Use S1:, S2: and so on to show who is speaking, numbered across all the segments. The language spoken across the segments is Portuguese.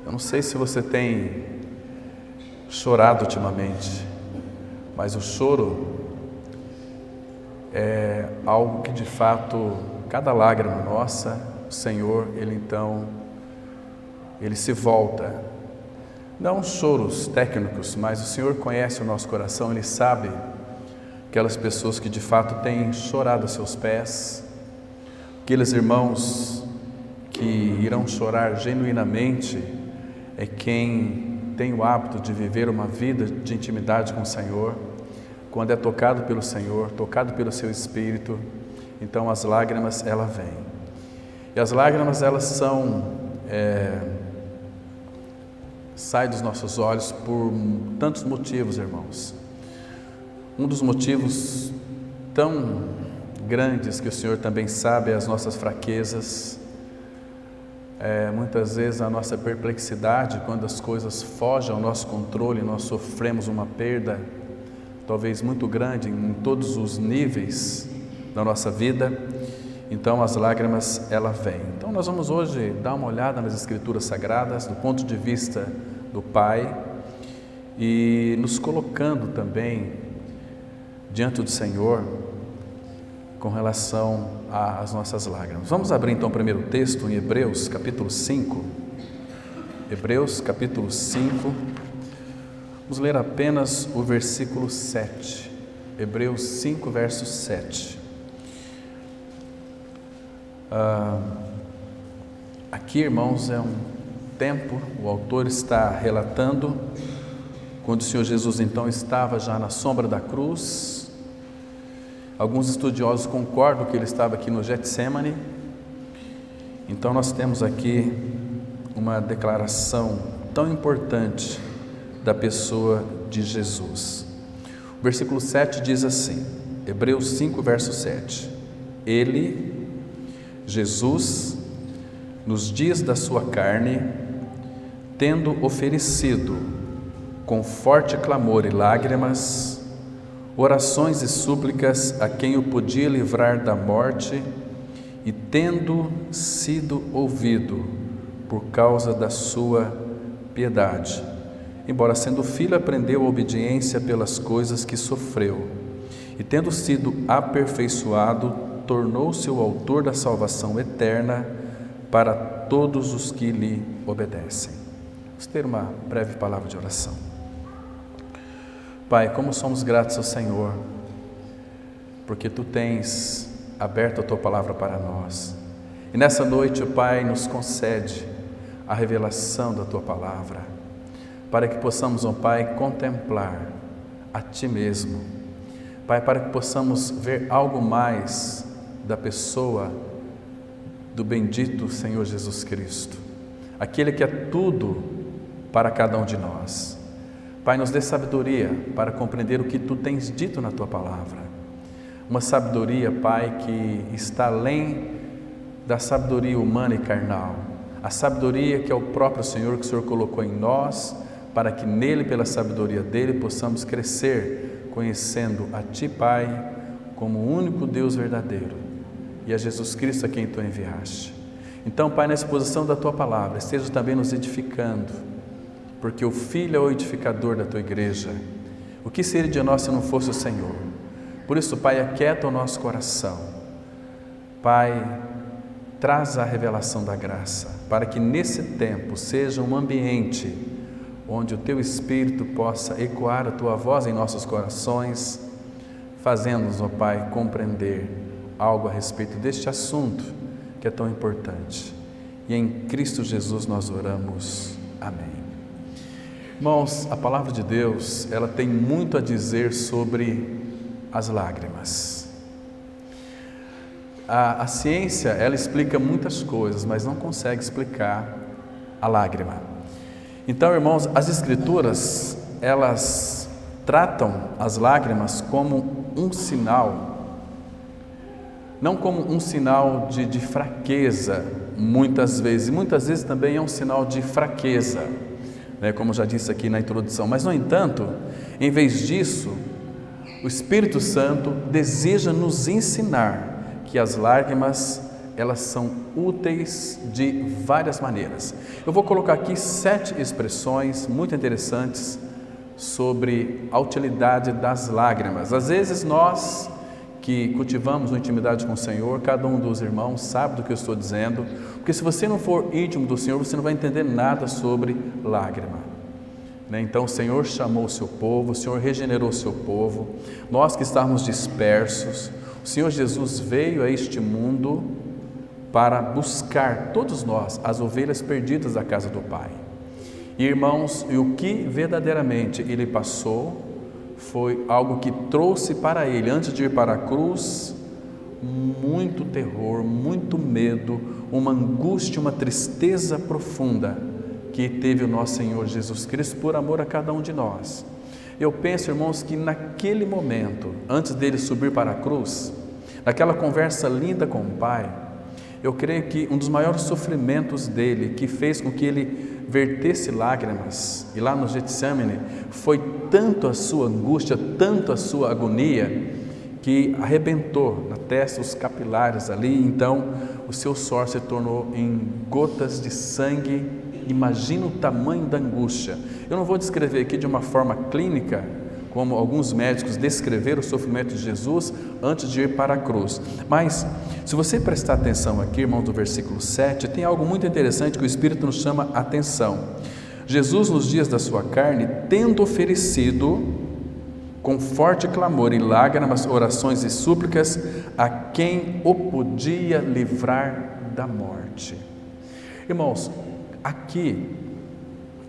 S1: Eu não sei se você tem chorado ultimamente, mas o choro é algo que de fato, cada lágrima nossa, o Senhor, Ele se volta. Não choros técnicos, mas o Senhor conhece o nosso coração, Ele sabe aquelas pessoas que de fato têm chorado a seus pés, aqueles irmãos que irão chorar genuinamente, é quem tem o hábito de viver uma vida de intimidade com o Senhor, quando é tocado pelo Senhor, tocado pelo seu Espírito, então as lágrimas, ela vem. E as lágrimas, elas saem dos nossos olhos por tantos motivos, irmãos. Um dos motivos tão grandes que o Senhor também sabe é as nossas fraquezas, muitas vezes a nossa perplexidade, quando as coisas fogem ao nosso controle, nós sofremos uma perda, talvez muito grande em todos os níveis da nossa vida, então as lágrimas, ela vem. Então nós vamos hoje dar uma olhada nas Escrituras Sagradas, do ponto de vista do Pai, e nos colocando também diante do Senhor, com relação às nossas lágrimas. Vamos abrir então o primeiro texto em Hebreus capítulo 5. Hebreus capítulo 5, vamos ler apenas o versículo 7. Hebreus 5, verso 7. Aqui, irmãos, é um tempo, o autor está relatando, quando o Senhor Jesus então estava já na sombra da cruz. Alguns estudiosos concordam que ele estava aqui no Getsemane. Então nós temos aqui uma declaração tão importante da pessoa de Jesus. O versículo 7 diz assim, Hebreus 5, verso 7. Ele, Jesus, nos dias da sua carne, tendo oferecido com forte clamor e lágrimas, orações e súplicas a quem o podia livrar da morte, e tendo sido ouvido por causa da sua piedade, embora sendo filho aprendeu a obediência pelas coisas que sofreu, e tendo sido aperfeiçoado, tornou-se o autor da salvação eterna para todos os que lhe obedecem. Vamos ter uma breve palavra de oração. Pai, como somos gratos ao Senhor, porque Tu tens aberto a Tua palavra para nós. E nessa noite, o Pai, nos concede a revelação da Tua palavra, para que possamos, ó Pai, contemplar a Ti mesmo. Pai, para que possamos ver algo mais da pessoa do bendito Senhor Jesus Cristo, aquele que é tudo para cada um de nós. Pai, nos dê sabedoria para compreender o que Tu tens dito na Tua palavra. Uma sabedoria, Pai, que está além da sabedoria humana e carnal. A sabedoria que é o próprio Senhor, que o Senhor colocou em nós, para que nele, pela sabedoria dele, possamos crescer, conhecendo a Ti, Pai, como o único Deus verdadeiro, e a Jesus Cristo a quem Tu enviaste. Então, Pai, na exposição da Tua palavra, esteja também nos edificando, porque o Filho é o edificador da Tua igreja. O que seria de nós se não fosse o Senhor? Por isso, Pai, aquieta o nosso coração. Pai, traz a revelação da graça, para que nesse tempo seja um ambiente onde o Teu Espírito possa ecoar a Tua voz em nossos corações, fazendo-nos, ó Pai, compreender algo a respeito deste assunto que é tão importante. E em Cristo Jesus nós oramos. Amém. Irmãos, a palavra de Deus, ela tem muito a dizer sobre as lágrimas. A ciência, ela explica muitas coisas, mas não consegue explicar a lágrima. Então, irmãos, as Escrituras, elas tratam as lágrimas como um sinal, não como um sinal de fraqueza, muitas vezes também é um sinal de fraqueza, como já disse aqui na introdução, mas no entanto, em vez disso, o Espírito Santo deseja nos ensinar que as lágrimas, elas são úteis de várias maneiras. Eu vou colocar aqui 7 expressões muito interessantes sobre a utilidade das lágrimas. Às vezes nós que cultivamos uma intimidade com o Senhor, cada um dos irmãos sabe do que eu estou dizendo, porque se você não for íntimo do Senhor, você não vai entender nada sobre lágrima. Então o Senhor chamou o seu povo, o Senhor regenerou o seu povo, nós que estávamos dispersos, o Senhor Jesus veio a este mundo para buscar todos nós, as ovelhas perdidas da casa do Pai. E irmãos, e o que verdadeiramente Ele passou foi algo que trouxe para Ele, antes de ir para a cruz, muito terror, muito medo, uma angústia, uma tristeza profunda que teve o nosso Senhor Jesus Cristo por amor a cada um de nós. Eu penso, irmãos, que naquele momento, antes dele subir para a cruz, naquela conversa linda com o Pai, eu creio que um dos maiores sofrimentos dele, que fez com que ele vertesse lágrimas, e lá no Getsemane, foi tanto a sua angústia, tanto a sua agonia, que arrebentou na testa os capilares ali, então o seu suor se tornou em gotas de sangue. Imagina o tamanho da angústia. Eu não vou descrever aqui de uma forma clínica, como alguns médicos descreveram o sofrimento de Jesus antes de ir para a cruz. Mas, se você prestar atenção aqui, irmãos, do versículo 7, tem algo muito interessante que o Espírito nos chama a atenção. Jesus, nos dias da sua carne, tendo oferecido, com forte clamor e lágrimas, orações e súplicas, a quem o podia livrar da morte. Irmãos, aqui,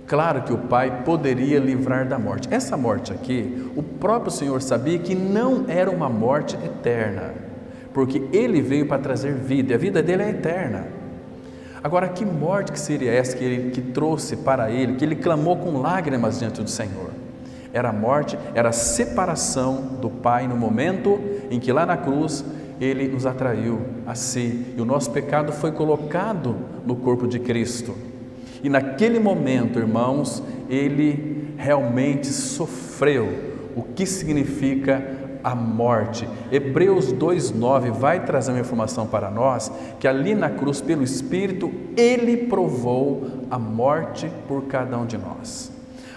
S1: claro que o Pai poderia livrar da morte. Essa morte aqui, o próprio Senhor sabia que não era uma morte eterna, porque Ele veio para trazer vida, e a vida dele é eterna. Agora, que morte que seria essa que trouxe para Ele, que Ele clamou com lágrimas diante do Senhor? Era a morte, era a separação do Pai no momento em que lá na cruz Ele nos atraiu a si, e o nosso pecado foi colocado no corpo de Cristo. E naquele momento, irmãos, Ele realmente sofreu o que significa a morte. Hebreus 2:9 vai trazer uma informação para nós, que ali na cruz, pelo Espírito, Ele provou a morte por cada um de nós.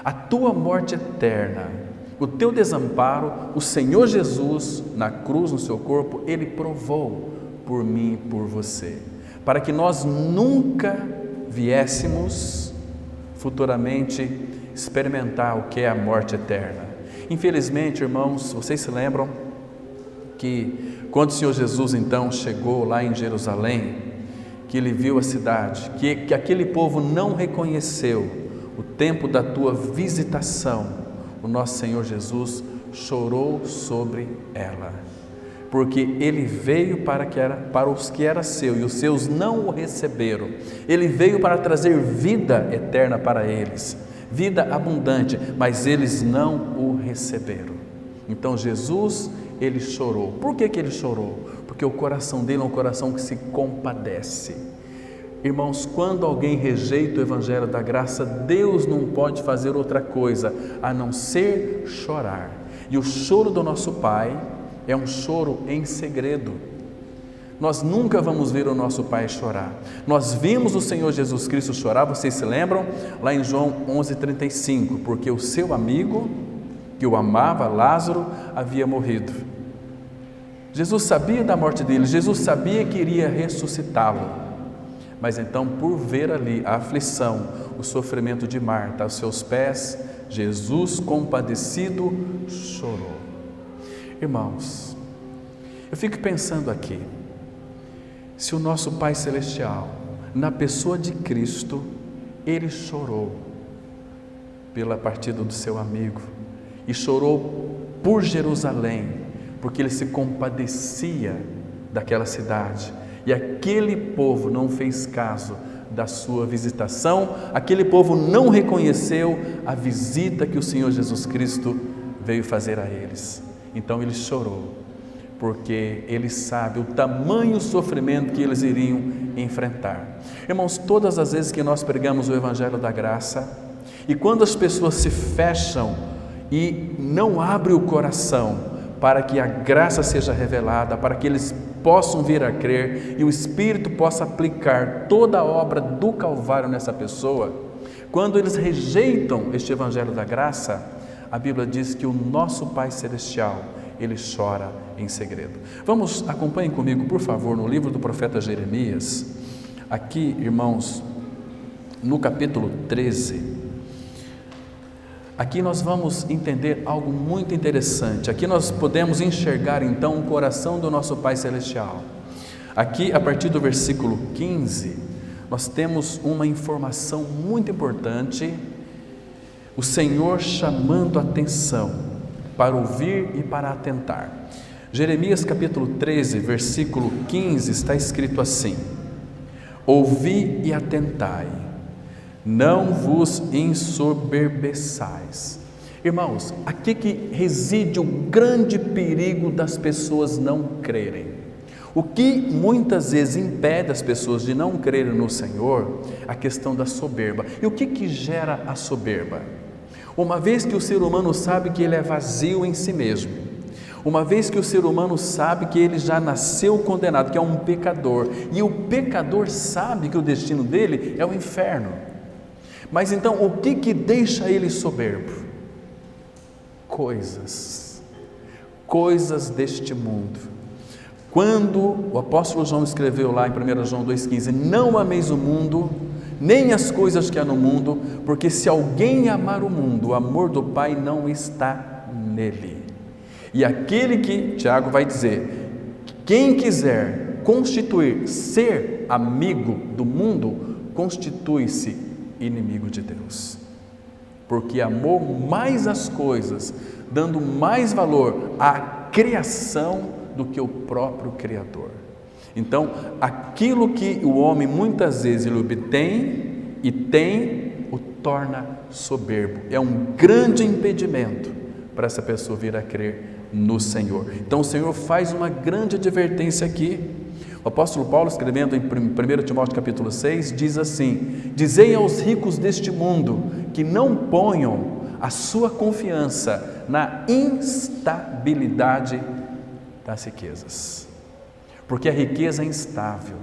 S1: A tua morte eterna, o teu desamparo, o Senhor Jesus, na cruz, no seu corpo, Ele provou por mim e por você, para que nós nunca viéssemos futuramente experimentar o que é a morte eterna. Infelizmente, irmãos, vocês se lembram que quando o Senhor Jesus então chegou lá em Jerusalém, que Ele viu a cidade, que aquele povo não reconheceu o tempo da tua visitação, o nosso Senhor Jesus chorou sobre ela, porque Ele veio para os que era seu, e os seus não o receberam. Ele veio para trazer vida eterna para eles, vida abundante, mas eles não o receberam. Então Jesus, Ele chorou. Por que Ele chorou? Porque o coração dele é um coração que se compadece. Irmãos, quando alguém rejeita o Evangelho da graça, Deus não pode fazer outra coisa a não ser chorar. E o choro do nosso Pai é um choro em segredo. Nós nunca vamos ver o nosso Pai chorar. Nós vimos o Senhor Jesus Cristo chorar, vocês se lembram? Lá em João 11:35, porque o seu amigo, que o amava, Lázaro, havia morrido. Jesus sabia da morte dele, Jesus sabia que iria ressuscitá-lo. Mas então, por ver ali a aflição, o sofrimento de Marta aos seus pés, Jesus, compadecido, chorou. Irmãos, eu fico pensando aqui, se o nosso Pai Celestial, na pessoa de Cristo, Ele chorou pela partida do seu amigo, e chorou por Jerusalém, porque Ele se compadecia daquela cidade, e aquele povo não fez caso da sua visitação, aquele povo não reconheceu a visita que o Senhor Jesus Cristo veio fazer a eles. Então Ele chorou, porque Ele sabe o tamanho sofrimento que eles iriam enfrentar. Irmãos, todas as vezes que nós pregamos o Evangelho da graça, e quando as pessoas se fecham e não abrem o coração para que a graça seja revelada, para que eles possam vir a crer e o Espírito possa aplicar toda a obra do Calvário nessa pessoa. Quando eles rejeitam este Evangelho da graça, a Bíblia diz que o nosso Pai Celestial, Ele chora em segredo. Acompanhem comigo, por favor, no livro do profeta Jeremias, aqui, irmãos, no capítulo 13. Aqui nós vamos entender algo muito interessante. Aqui nós podemos enxergar então o coração do nosso Pai Celestial. Aqui, a partir do versículo 15, nós temos uma informação muito importante. O Senhor chamando a atenção para ouvir e para atentar. Jeremias capítulo 13, versículo 15, está escrito assim: ouvi e atentai, não vos ensoberbeçais. Irmãos, aqui que reside o grande perigo das pessoas não crerem. O que muitas vezes impede as pessoas de não crerem no Senhor? A questão da soberba. E o que gera a soberba? Uma vez que o ser humano sabe que ele é vazio em si mesmo, uma vez que o ser humano sabe que ele já nasceu condenado, que é um pecador, e o pecador sabe que o destino dele é o inferno. Mas então, o que deixa ele soberbo? Coisas deste mundo. Quando o apóstolo João escreveu lá em 1 João 2,15, não ameis o mundo, nem as coisas que há no mundo, porque se alguém amar o mundo, o amor do Pai não está nele. E aquele que, Tiago vai dizer, quem quiser ser amigo do mundo, constitui-se inimigo de Deus, porque amou mais as coisas, dando mais valor à criação do que o próprio Criador. Então, aquilo que o homem muitas vezes ele obtém e tem, o torna soberbo. É um grande impedimento para essa pessoa vir a crer no Senhor. Então, o Senhor faz uma grande advertência aqui. O apóstolo Paulo, escrevendo em 1 Timóteo capítulo 6, diz assim: dizei aos ricos deste mundo que não ponham a sua confiança na instabilidade das riquezas, porque a riqueza é instável.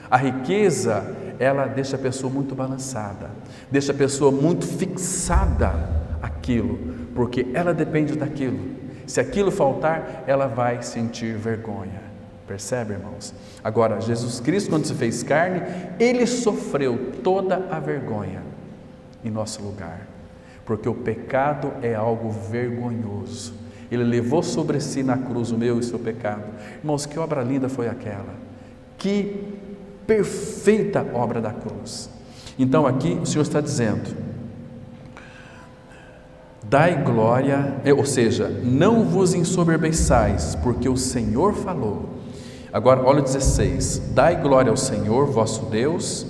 S1: A riqueza, ela deixa a pessoa muito balançada, deixa a pessoa muito fixada àquilo, porque ela depende daquilo. Se aquilo faltar, ela vai sentir vergonha. Percebe, irmãos? Agora, Jesus Cristo, quando se fez carne, Ele sofreu toda a vergonha em nosso lugar, porque o pecado é algo vergonhoso. Ele levou sobre si na cruz o meu e o seu pecado. Irmãos, que obra linda foi aquela! Que perfeita obra da cruz! Então aqui o Senhor está dizendo: dai glória, ou seja, não vos ensoberbeçais, porque o Senhor falou. Agora, olha o 16: dai glória ao Senhor, vosso Deus,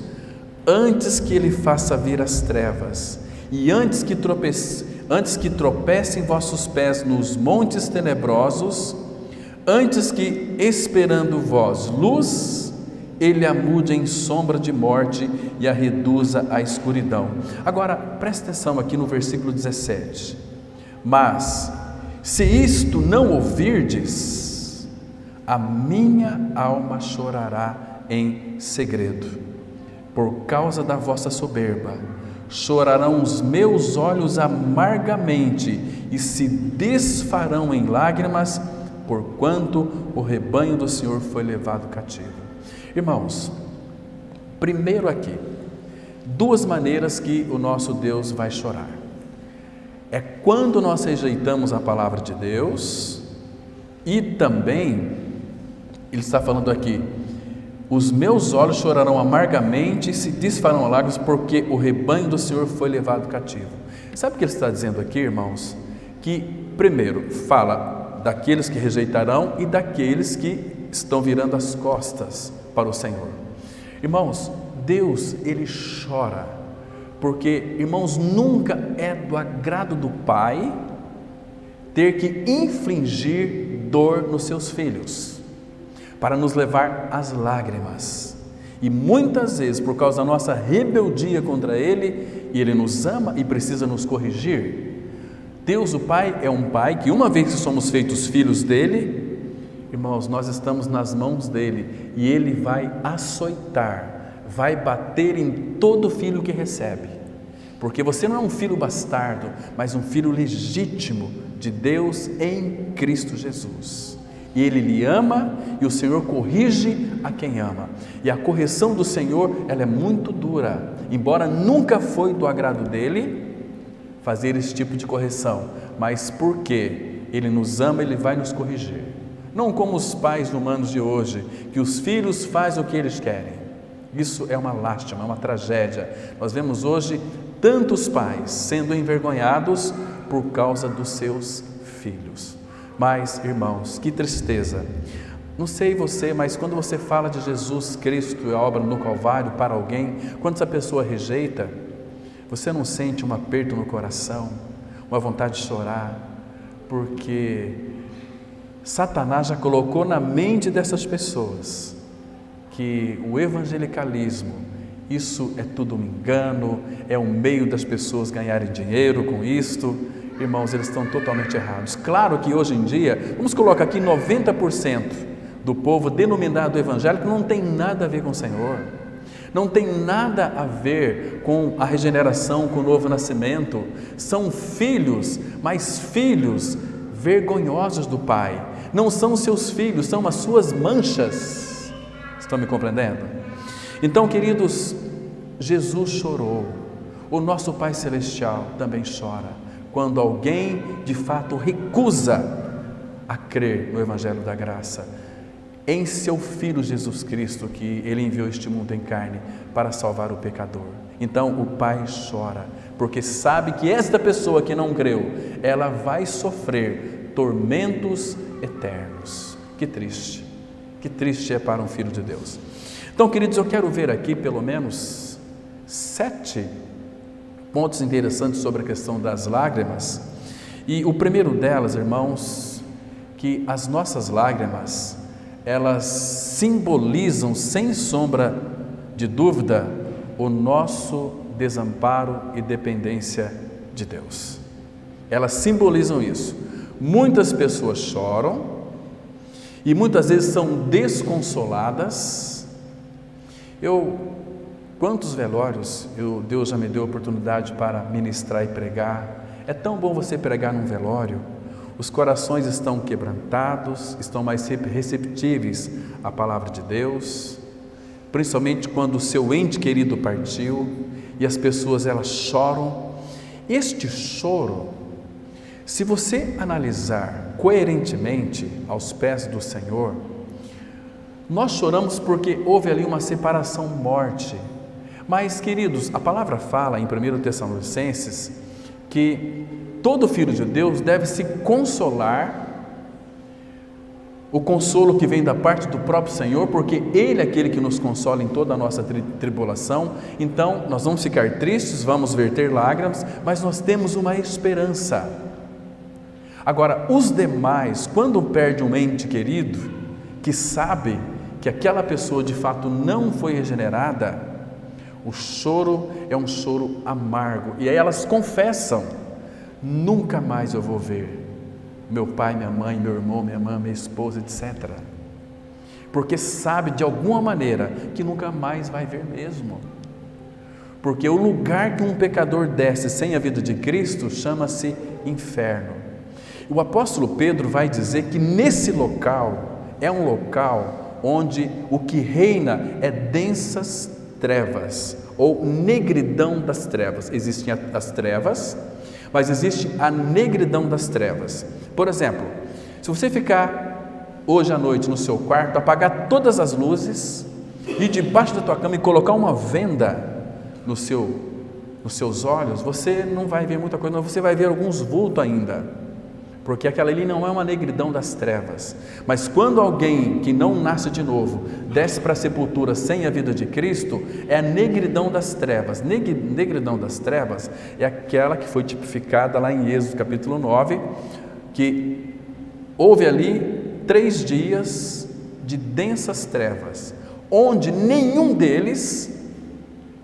S1: antes que Ele faça vir as trevas, e antes que tropecem vossos pés nos montes tenebrosos, antes que, esperando vós luz, Ele a mude em sombra de morte e a reduza à escuridão. Agora, presta atenção aqui no versículo 17: mas, se isto não ouvirdes, a minha alma chorará em segredo, por causa da vossa soberba. Chorarão os meus olhos amargamente e se desfarão em lágrimas, porquanto o rebanho do Senhor foi levado cativo. Irmãos, primeiro aqui, duas maneiras que o nosso Deus vai chorar. É quando nós rejeitamos a palavra de Deus, e também, Ele está falando aqui: os meus olhos chorarão amargamente e se desfarão lágrimas, porque o rebanho do Senhor foi levado cativo. Sabe o que Ele está dizendo aqui, irmãos? Que primeiro fala daqueles que rejeitarão e daqueles que estão virando as costas para o Senhor. Irmãos, Deus, Ele chora, porque, irmãos, nunca é do agrado do Pai ter que infligir dor nos seus filhos, para nos levar às lágrimas. E muitas vezes, por causa da nossa rebeldia contra Ele, e Ele nos ama e precisa nos corrigir. Deus, o Pai, é um Pai que, uma vez que somos feitos filhos dEle, irmãos, nós estamos nas mãos dele e ele vai açoitar, vai bater em todo filho que recebe, porque você não é um filho bastardo, mas um filho legítimo de Deus em Cristo Jesus. E Ele lhe ama e o Senhor corrige a quem ama. E a correção do Senhor, ela é muito dura, embora nunca foi do agrado dele fazer esse tipo de correção, mas porque Ele nos ama, Ele vai nos corrigir. Não como os pais humanos de hoje, que os filhos fazem o que eles querem. Isso é uma lástima, é uma tragédia. Nós vemos hoje tantos pais sendo envergonhados por causa dos seus filhos. Mas, irmãos, que tristeza. Não sei você, mas quando você fala de Jesus Cristo e a obra no Calvário para alguém, quando essa pessoa rejeita, você não sente um aperto no coração, uma vontade de chorar, porque Satanás já colocou na mente dessas pessoas que o evangelicalismo, isso é tudo um engano, é um meio das pessoas ganharem dinheiro com isto. Irmãos, eles estão totalmente errados. Claro que hoje em dia, vamos colocar aqui 90% do povo denominado evangélico não tem nada a ver com o Senhor, não tem nada a ver com a regeneração, com o novo nascimento. São filhos, mas filhos vergonhosos do Pai. Não são seus filhos, são as suas manchas. Estão me compreendendo? Então, queridos, Jesus chorou. O nosso Pai Celestial também chora quando alguém de fato recusa a crer no Evangelho da Graça, em seu Filho Jesus Cristo, que Ele enviou este mundo em carne para salvar o pecador. Então o Pai chora, porque sabe que esta pessoa que não creu, ela vai sofrer tormentos eternos. Que triste é para um filho de Deus. Então, queridos, eu quero ver aqui pelo menos 7 pontos interessantes sobre a questão das lágrimas. E o primeiro delas, irmãos, que as nossas lágrimas, elas simbolizam, sem sombra de dúvida, o nosso desamparo e dependência de Deus. Elas simbolizam isso. Muitas pessoas choram e muitas vezes são desconsoladas. Quantos velórios Deus já me deu a oportunidade para ministrar e pregar. É tão bom você pregar num velório. Os corações estão quebrantados, estão mais receptíveis à palavra de Deus, principalmente quando o seu ente querido partiu e as pessoas elas choram. Este choro, se você analisar coerentemente aos pés do Senhor, nós choramos porque houve ali uma separação, morte. Mas, queridos, a palavra fala em 1 Tessalonicenses que todo filho de Deus deve se consolar, o consolo que vem da parte do próprio Senhor, porque Ele é aquele que nos consola em toda a nossa tribulação. Então, nós vamos ficar tristes, vamos verter lágrimas, mas nós temos uma esperança. Agora, os demais, quando perde um ente querido, que sabe que aquela pessoa de fato não foi regenerada, o choro é um choro amargo, e aí elas confessam: nunca mais eu vou ver meu pai, minha mãe, meu irmão, minha irmã, minha esposa, etc. Porque sabe de alguma maneira que nunca mais vai ver mesmo. Porque o lugar que um pecador desce sem a vida de Cristo chama-se inferno. O apóstolo Pedro vai dizer que nesse local é um local onde o que reina é densas trevas, ou negridão das trevas. Existem as trevas, mas existe a negridão das trevas. Por exemplo, se você ficar hoje à noite no seu quarto, apagar todas as luzes, ir debaixo da tua cama e colocar uma venda nos seus olhos, você não vai ver muita coisa, você vai ver alguns vultos ainda, porque aquela ali não é uma negridão das trevas. Mas quando alguém que não nasce de novo desce para a sepultura sem a vida de Cristo, é a negridão das trevas. Negridão das trevas é aquela que foi tipificada lá em Êxodo capítulo 9, que houve ali 3 dias de densas trevas, onde nenhum deles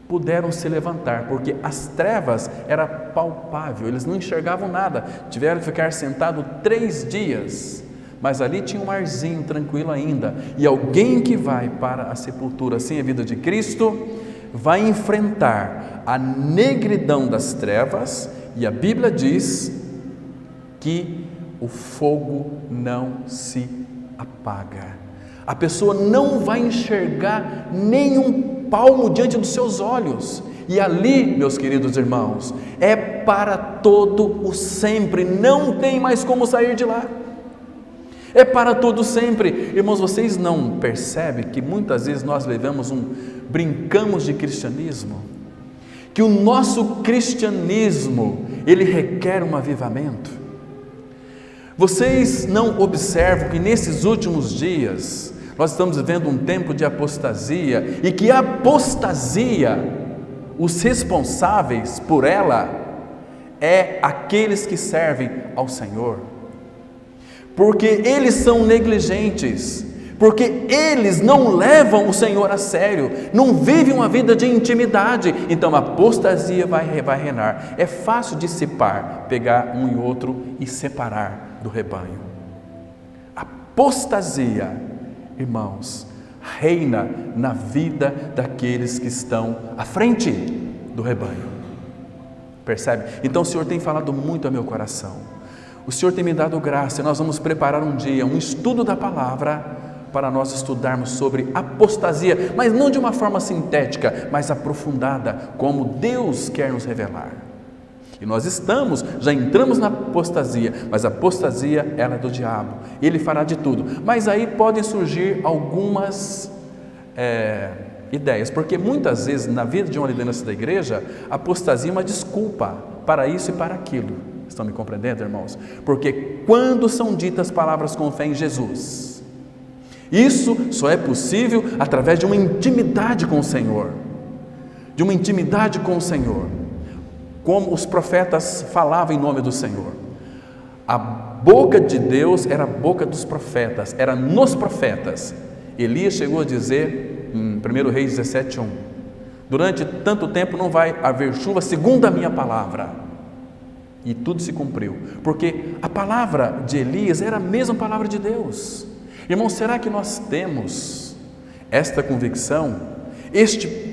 S1: puderam se levantar, porque as trevas era palpável, eles não enxergavam nada, tiveram que ficar sentados 3 dias mas ali tinha um arzinho tranquilo ainda. E alguém que vai para a sepultura sem a vida de Cristo vai enfrentar a negridão das trevas, e a Bíblia diz que o fogo não se apaga. A pessoa não vai enxergar nenhum palmo diante dos seus olhos. E ali, meus queridos irmãos, é para todo o sempre, não tem mais como sair de lá. É para todo sempre. Irmãos, vocês não percebem que muitas vezes nós brincamos de cristianismo? Que o nosso cristianismo, ele requer um avivamento. Vocês não observam que nesses últimos dias nós estamos vivendo um tempo de apostasia, e que a apostasia, os responsáveis por ela, é aqueles que servem ao Senhor, porque eles são negligentes, porque eles não levam o Senhor a sério, não vivem uma vida de intimidade. Então a apostasia vai reinar. É fácil dissipar, pegar um e outro e separar do rebanho. Apostasia, irmãos, reina na vida daqueles que estão à frente do rebanho. Percebe? Então o Senhor tem falado muito ao meu coração. O Senhor tem me dado graça, e nós vamos preparar um dia, um estudo da palavra, para nós estudarmos sobre apostasia, mas não de uma forma sintética, mas aprofundada, como Deus quer nos revelar. E nós já entramos na apostasia, mas a apostasia, ela é do diabo, ele fará de tudo. Mas aí podem surgir algumas ideias, porque muitas vezes na vida de uma liderança da igreja, a apostasia é uma desculpa para isso e para aquilo. Estão me compreendendo, irmãos? Porque quando são ditas palavras com fé em Jesus, isso só é possível através de uma intimidade com o Senhor, de uma intimidade com o Senhor, como os profetas falavam em nome do Senhor. A boca de Deus era a boca dos profetas, era nos profetas. Elias chegou a dizer em 1 Reis 17:1: durante tanto tempo não vai haver chuva segundo a minha palavra. E tudo se cumpriu, porque a palavra de Elias era a mesma palavra de Deus. Irmãos, será que nós temos esta convicção,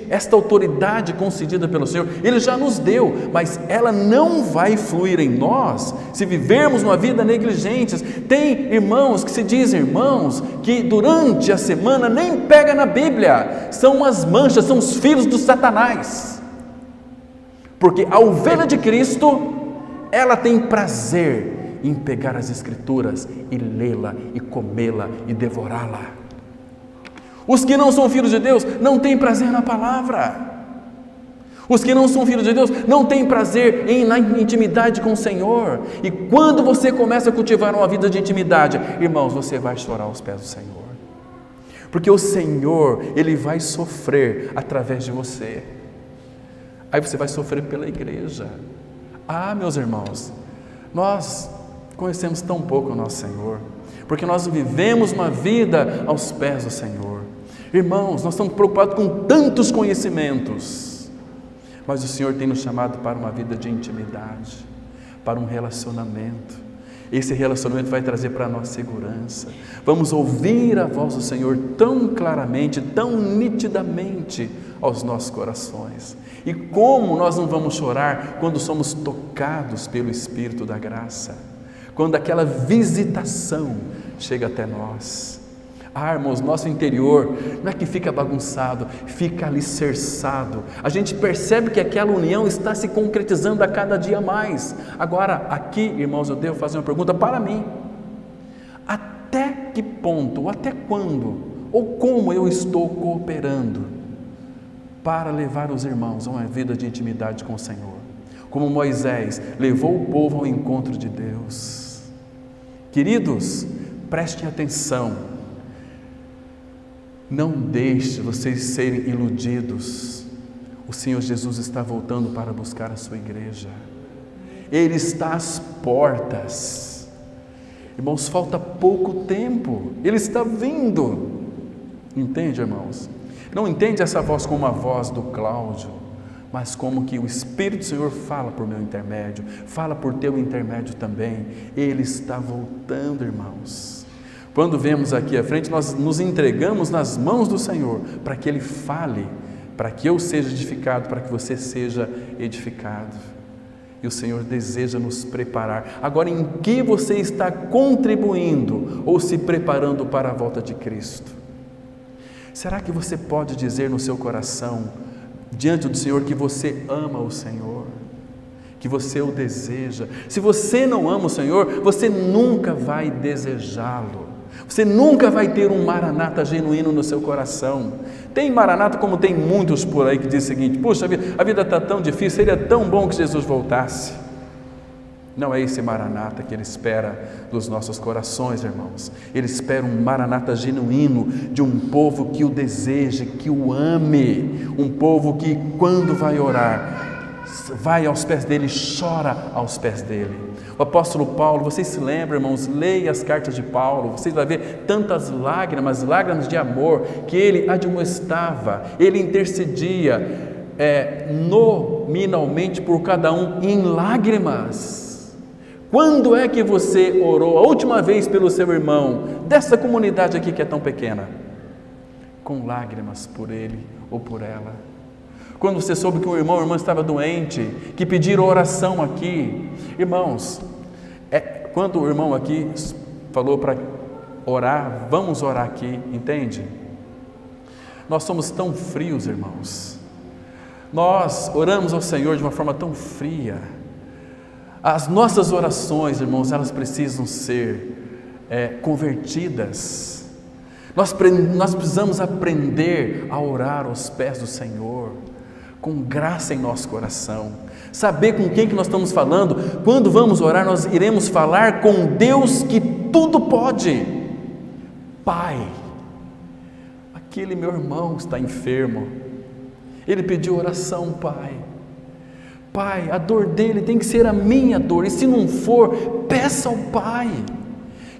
S1: esta autoridade concedida pelo Senhor? Ele já nos deu, mas ela não vai fluir em nós se vivermos uma vida negligentes. Tem irmãos que se dizem irmãos que durante a semana nem pega na Bíblia, são as manchas, são os filhos do Satanás, porque a ovelha de Cristo, ela tem prazer em pegar as Escrituras e lê-la, e comê-la, e devorá-la. Os que não são filhos de Deus não têm prazer na palavra. Os que não são filhos de Deus não têm prazer na intimidade com o Senhor. E quando você começa a cultivar uma vida de intimidade, irmãos, você vai chorar aos pés do Senhor, porque o Senhor, Ele vai sofrer através de você. Aí você vai sofrer pela igreja. Ah, meus irmãos, nós conhecemos tão pouco o nosso Senhor, porque nós vivemos uma vida aos pés do Senhor. Irmãos, nós estamos preocupados com tantos conhecimentos, mas o Senhor tem nos chamado para uma vida de intimidade, para um relacionamento. Esse relacionamento vai trazer para nós segurança. Vamos ouvir a voz do Senhor tão claramente, tão nitidamente aos nossos corações. E como nós não vamos chorar quando somos tocados pelo Espírito da graça, quando aquela visitação chega até nós. Ah, irmãos, nosso interior não é que fica bagunçado, fica alicerçado. A gente percebe que aquela união está se concretizando a cada dia mais. Agora, aqui, irmãos, eu devo fazer uma pergunta para mim: até que ponto, ou até quando, ou como eu estou cooperando para levar os irmãos a uma vida de intimidade com o Senhor, como Moisés levou o povo ao encontro de Deus? Queridos, prestem atenção. Não deixe vocês serem iludidos. O Senhor Jesus está voltando para buscar a sua igreja. Ele está às portas. Irmãos, falta pouco tempo. Ele está vindo. Entende, irmãos? Não entende essa voz como a voz do Cláudio, mas como que o Espírito do Senhor fala por meu intermédio, fala por teu intermédio também. Ele está voltando, irmãos. Quando vemos aqui à frente, nós nos entregamos nas mãos do Senhor, para que Ele fale, para que eu seja edificado, para que você seja edificado. E o Senhor deseja nos preparar. Agora, em que você está contribuindo ou se preparando para a volta de Cristo? Será que você pode dizer no seu coração, diante do Senhor, que você ama o Senhor? Que você o deseja? Se você não ama o Senhor, você nunca vai desejá-lo. Você nunca vai ter um maranata genuíno no seu coração. Tem maranata como tem muitos por aí que diz o seguinte: puxa, a vida está tão difícil, seria tão bom que Jesus voltasse. Não é esse maranata que Ele espera dos nossos corações, irmãos. Ele espera um maranata genuíno de um povo que o deseje, que o ame. Um povo que, quando vai orar, vai aos pés dele, chora aos pés dele. O apóstolo Paulo, vocês se lembram, irmãos, leia as cartas de Paulo, vocês vão ver tantas lágrimas de amor, que ele admoestava, ele intercedia nominalmente por cada um em lágrimas. Quando é que você orou a última vez pelo seu irmão, dessa comunidade aqui que é tão pequena? Com lágrimas por ele ou por ela. Quando você soube que um irmão ou irmã estava doente, que pediram oração aqui. Irmãos, quando o irmão aqui falou para orar, vamos orar aqui, entende? Nós somos tão frios, irmãos. Nós oramos ao Senhor de uma forma tão fria. As nossas orações, irmãos, elas precisam ser convertidas. Nós precisamos aprender a orar aos pés do Senhor, com graça em nosso coração, saber com quem que nós estamos falando. Quando vamos orar, nós iremos falar com Deus que tudo pode. Pai, aquele meu irmão está enfermo, ele pediu oração, Pai. Pai, a dor dele tem que ser a minha dor, e se não for, peça ao Pai,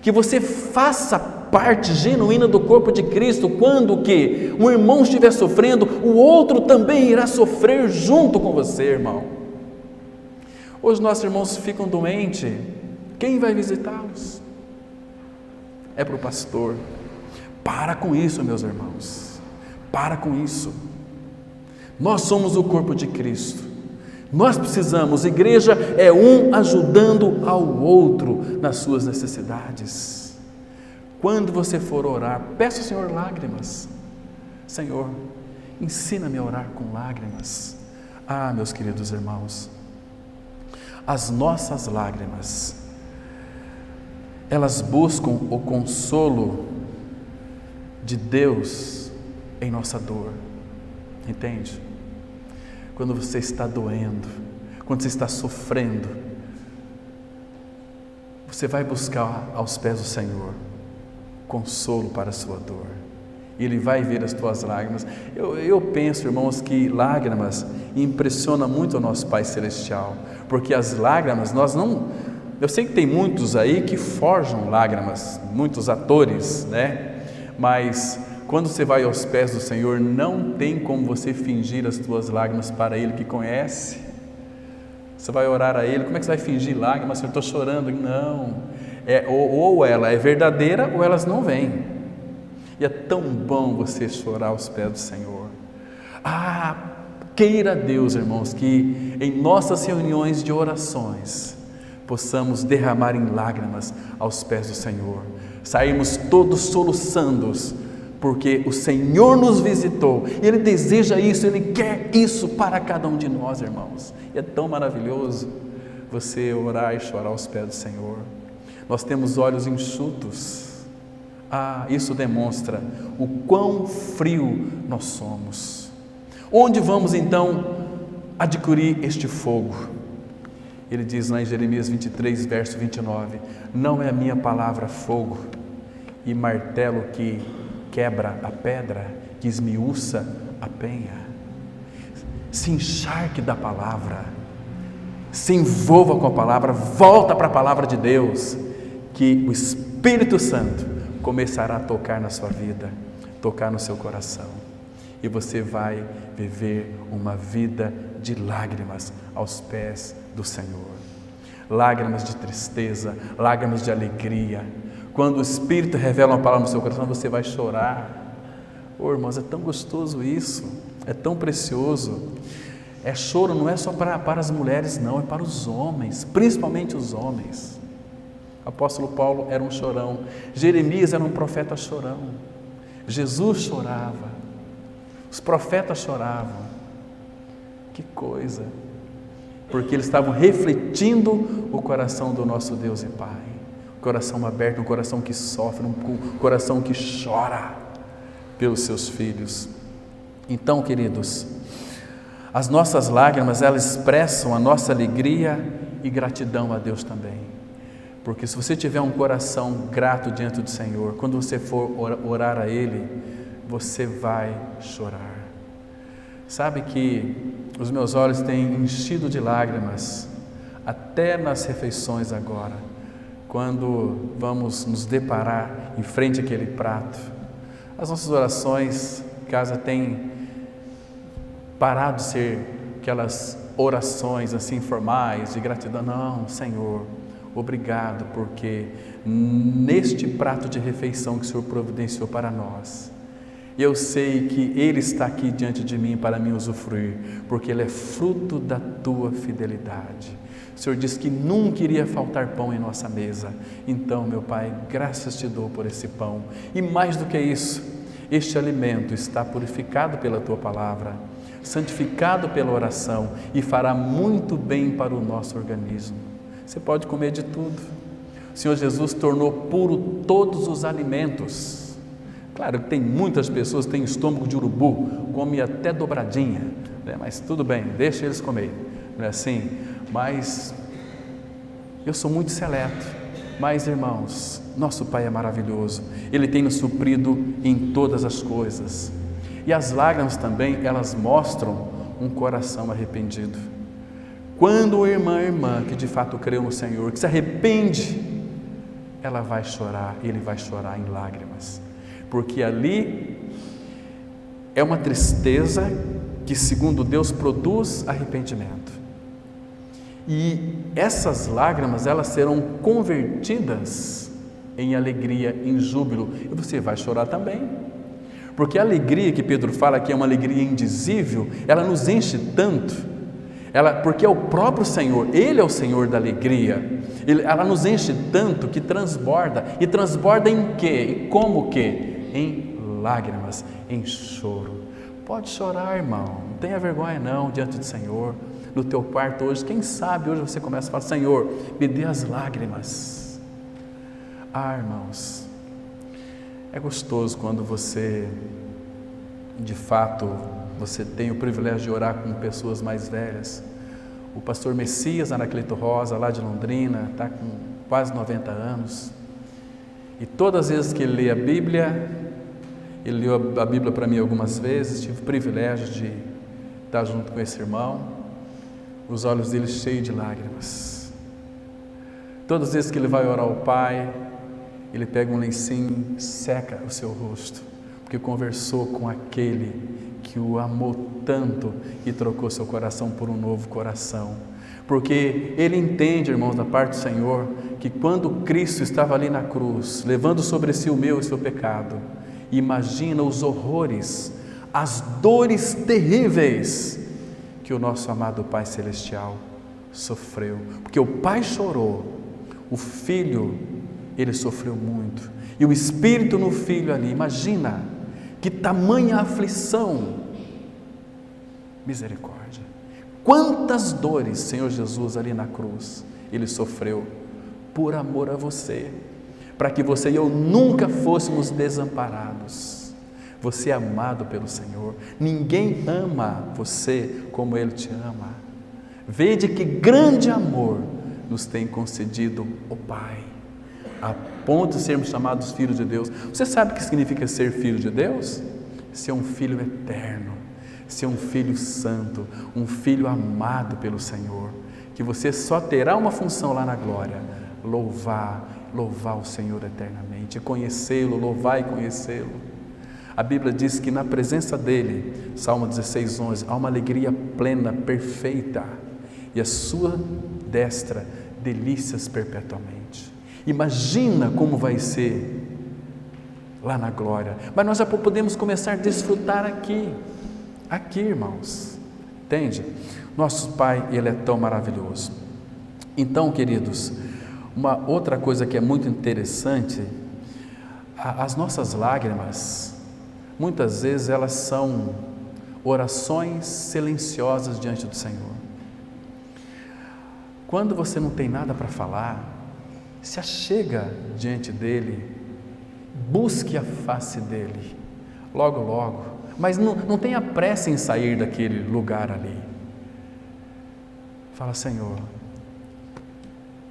S1: que você faça parte genuína do corpo de Cristo. Quando que um irmão estiver sofrendo, o outro também irá sofrer junto com você, irmão. Hoje nossos irmãos ficam doentes, quem vai visitá-los? É para o pastor. Para com isso, meus irmãos, para com isso. Nós somos o corpo de Cristo, nós precisamos, igreja é um ajudando ao outro nas suas necessidades. Quando você for orar, peça ao Senhor lágrimas. Senhor, ensina-me a orar com lágrimas. Ah, meus queridos irmãos, as nossas lágrimas, elas buscam o consolo de Deus em nossa dor, entende? Quando você está doendo, quando você está sofrendo, você vai buscar aos pés do Senhor consolo para a sua dor, e Ele vai ver as tuas lágrimas. Eu penso, irmãos, que lágrimas impressiona muito o nosso Pai Celestial, porque as lágrimas, eu sei que tem muitos aí que forjam lágrimas, muitos atores, né? Mas quando você vai aos pés do Senhor, não tem como você fingir as tuas lágrimas para Ele que conhece. Você vai orar a Ele, como é que você vai fingir lágrimas? Eu estou chorando. Não. Ou ela é verdadeira ou elas não vêm. E é tão bom você chorar aos pés do Senhor. Queira Deus, irmãos, que em nossas reuniões de orações possamos derramar em lágrimas aos pés do Senhor, sairmos todos soluçando, porque o Senhor nos visitou, e Ele deseja isso, Ele quer isso para cada um de nós, irmãos. E é tão maravilhoso você orar e chorar aos pés do Senhor. Nós temos olhos enxutos. Isso demonstra o quão frio nós somos. Onde vamos então adquirir este fogo? Ele diz lá em Jeremias 23, verso 29, não é a minha palavra fogo e martelo que quebra a pedra, que esmiuça a penha. Se encharque da palavra, se envolva com a palavra, volta para a palavra de Deus, que o Espírito Santo começará a tocar na sua vida, tocar no seu coração, e você vai viver uma vida de lágrimas aos pés do Senhor. Lágrimas de tristeza, lágrimas de alegria. Quando o Espírito revela uma palavra no seu coração, você vai chorar. Oh, irmãos, é tão gostoso isso, é tão precioso. É choro, não é só para as mulheres, não, é para os homens, principalmente os homens. O apóstolo Paulo era um chorão, Jeremias era um profeta chorão, Jesus chorava, os profetas choravam. Que coisa! Porque eles estavam refletindo o coração do nosso Deus e Pai. Um coração aberto, um coração que sofre, um coração que chora pelos seus filhos. Então, queridos, as nossas lágrimas, elas expressam a nossa alegria e gratidão a Deus também. Porque se você tiver um coração grato diante do Senhor, quando você for orar a Ele, você vai chorar. Sabe que os meus olhos têm enchido de lágrimas, até nas refeições agora, quando vamos nos deparar em frente àquele prato. As nossas orações em casa têm parado de ser aquelas orações assim formais, de gratidão. Não, Senhor, obrigado, porque neste prato de refeição que o Senhor providenciou para nós, eu sei que Ele está aqui diante de mim para me usufruir, porque Ele é fruto da Tua fidelidade. O Senhor disse que nunca iria faltar pão em nossa mesa. Então, meu Pai, graças te dou por esse pão. E mais do que isso, este alimento está purificado pela Tua palavra, santificado pela oração e fará muito bem para o nosso organismo. Você pode comer de tudo. O Senhor Jesus tornou puro todos os alimentos. Claro que tem muitas pessoas que têm estômago de urubu, come até dobradinha, né? Mas tudo bem, deixa eles comer, não é assim? Mas eu sou muito seleto. Mas, irmãos, nosso Pai é maravilhoso, Ele tem nos suprido em todas as coisas. E as lágrimas também, elas mostram um coração arrependido. Quando a irmã que de fato creu no Senhor, que se arrepende, ela vai chorar, ele vai chorar em lágrimas. Porque ali é uma tristeza que, segundo Deus, produz arrependimento. E essas lágrimas, elas serão convertidas em alegria, em júbilo. E você vai chorar também. Porque a alegria que Pedro fala que é uma alegria indizível, ela nos enche tanto. Porque é o próprio Senhor, Ele é o Senhor da alegria. Ela nos enche tanto que transborda. E transborda em quê? E como que? Em lágrimas, em choro. Pode chorar, irmão, não tenha vergonha não diante do Senhor. No teu quarto hoje, quem sabe hoje você começa a falar: Senhor, me dê as lágrimas. Ah, irmãos, é gostoso quando você, de fato, você tem o privilégio de orar com pessoas mais velhas. O pastor Messias Anacleto Rosa, lá de Londrina, está com quase 90 anos. E todas as vezes que ele lê a Bíblia, ele leu a Bíblia para mim algumas vezes, tive o privilégio de estar junto com esse irmão, os olhos dele cheios de lágrimas. Todas as vezes que ele vai orar ao Pai, ele pega um lencinho e seca o seu rosto, porque conversou com aquele que o amou tanto e trocou seu coração por um novo coração. Porque ele entende, irmãos, da parte do Senhor, que quando Cristo estava ali na cruz, levando sobre si o meu e o seu pecado, imagina os horrores, as dores terríveis que o nosso amado Pai Celestial sofreu. Porque o Pai chorou, o Filho, ele sofreu muito. E o Espírito no Filho ali, imagina que tamanha aflição. Misericórdia. Quantas dores, Senhor Jesus, ali na cruz, Ele sofreu por amor a você, para que você e eu nunca fôssemos desamparados. Você é amado pelo Senhor, ninguém ama você como Ele te ama. Vede que grande amor nos tem concedido o Pai, a ponto de sermos chamados filhos de Deus. Você sabe o que significa ser filho de Deus? Ser um filho eterno, ser um filho santo, um filho amado pelo Senhor, que você só terá uma função lá na glória: louvar o Senhor eternamente, conhecê-lo, louvar e conhecê-lo. A Bíblia diz que na presença dEle, Salmo 16:11, há uma alegria plena, perfeita, e a sua destra delícias perpetuamente. Imagina como vai ser lá na glória. Mas nós já podemos começar a desfrutar aqui, irmãos. Entende? Nosso Pai, Ele é tão maravilhoso. Então, queridos, uma outra coisa que é muito interessante, as nossas lágrimas, muitas vezes elas são orações silenciosas diante do Senhor. Quando você não tem nada para falar, se achega diante dEle, busque a face dEle, logo, logo, mas não tenha pressa em sair daquele lugar ali. Fala: Senhor,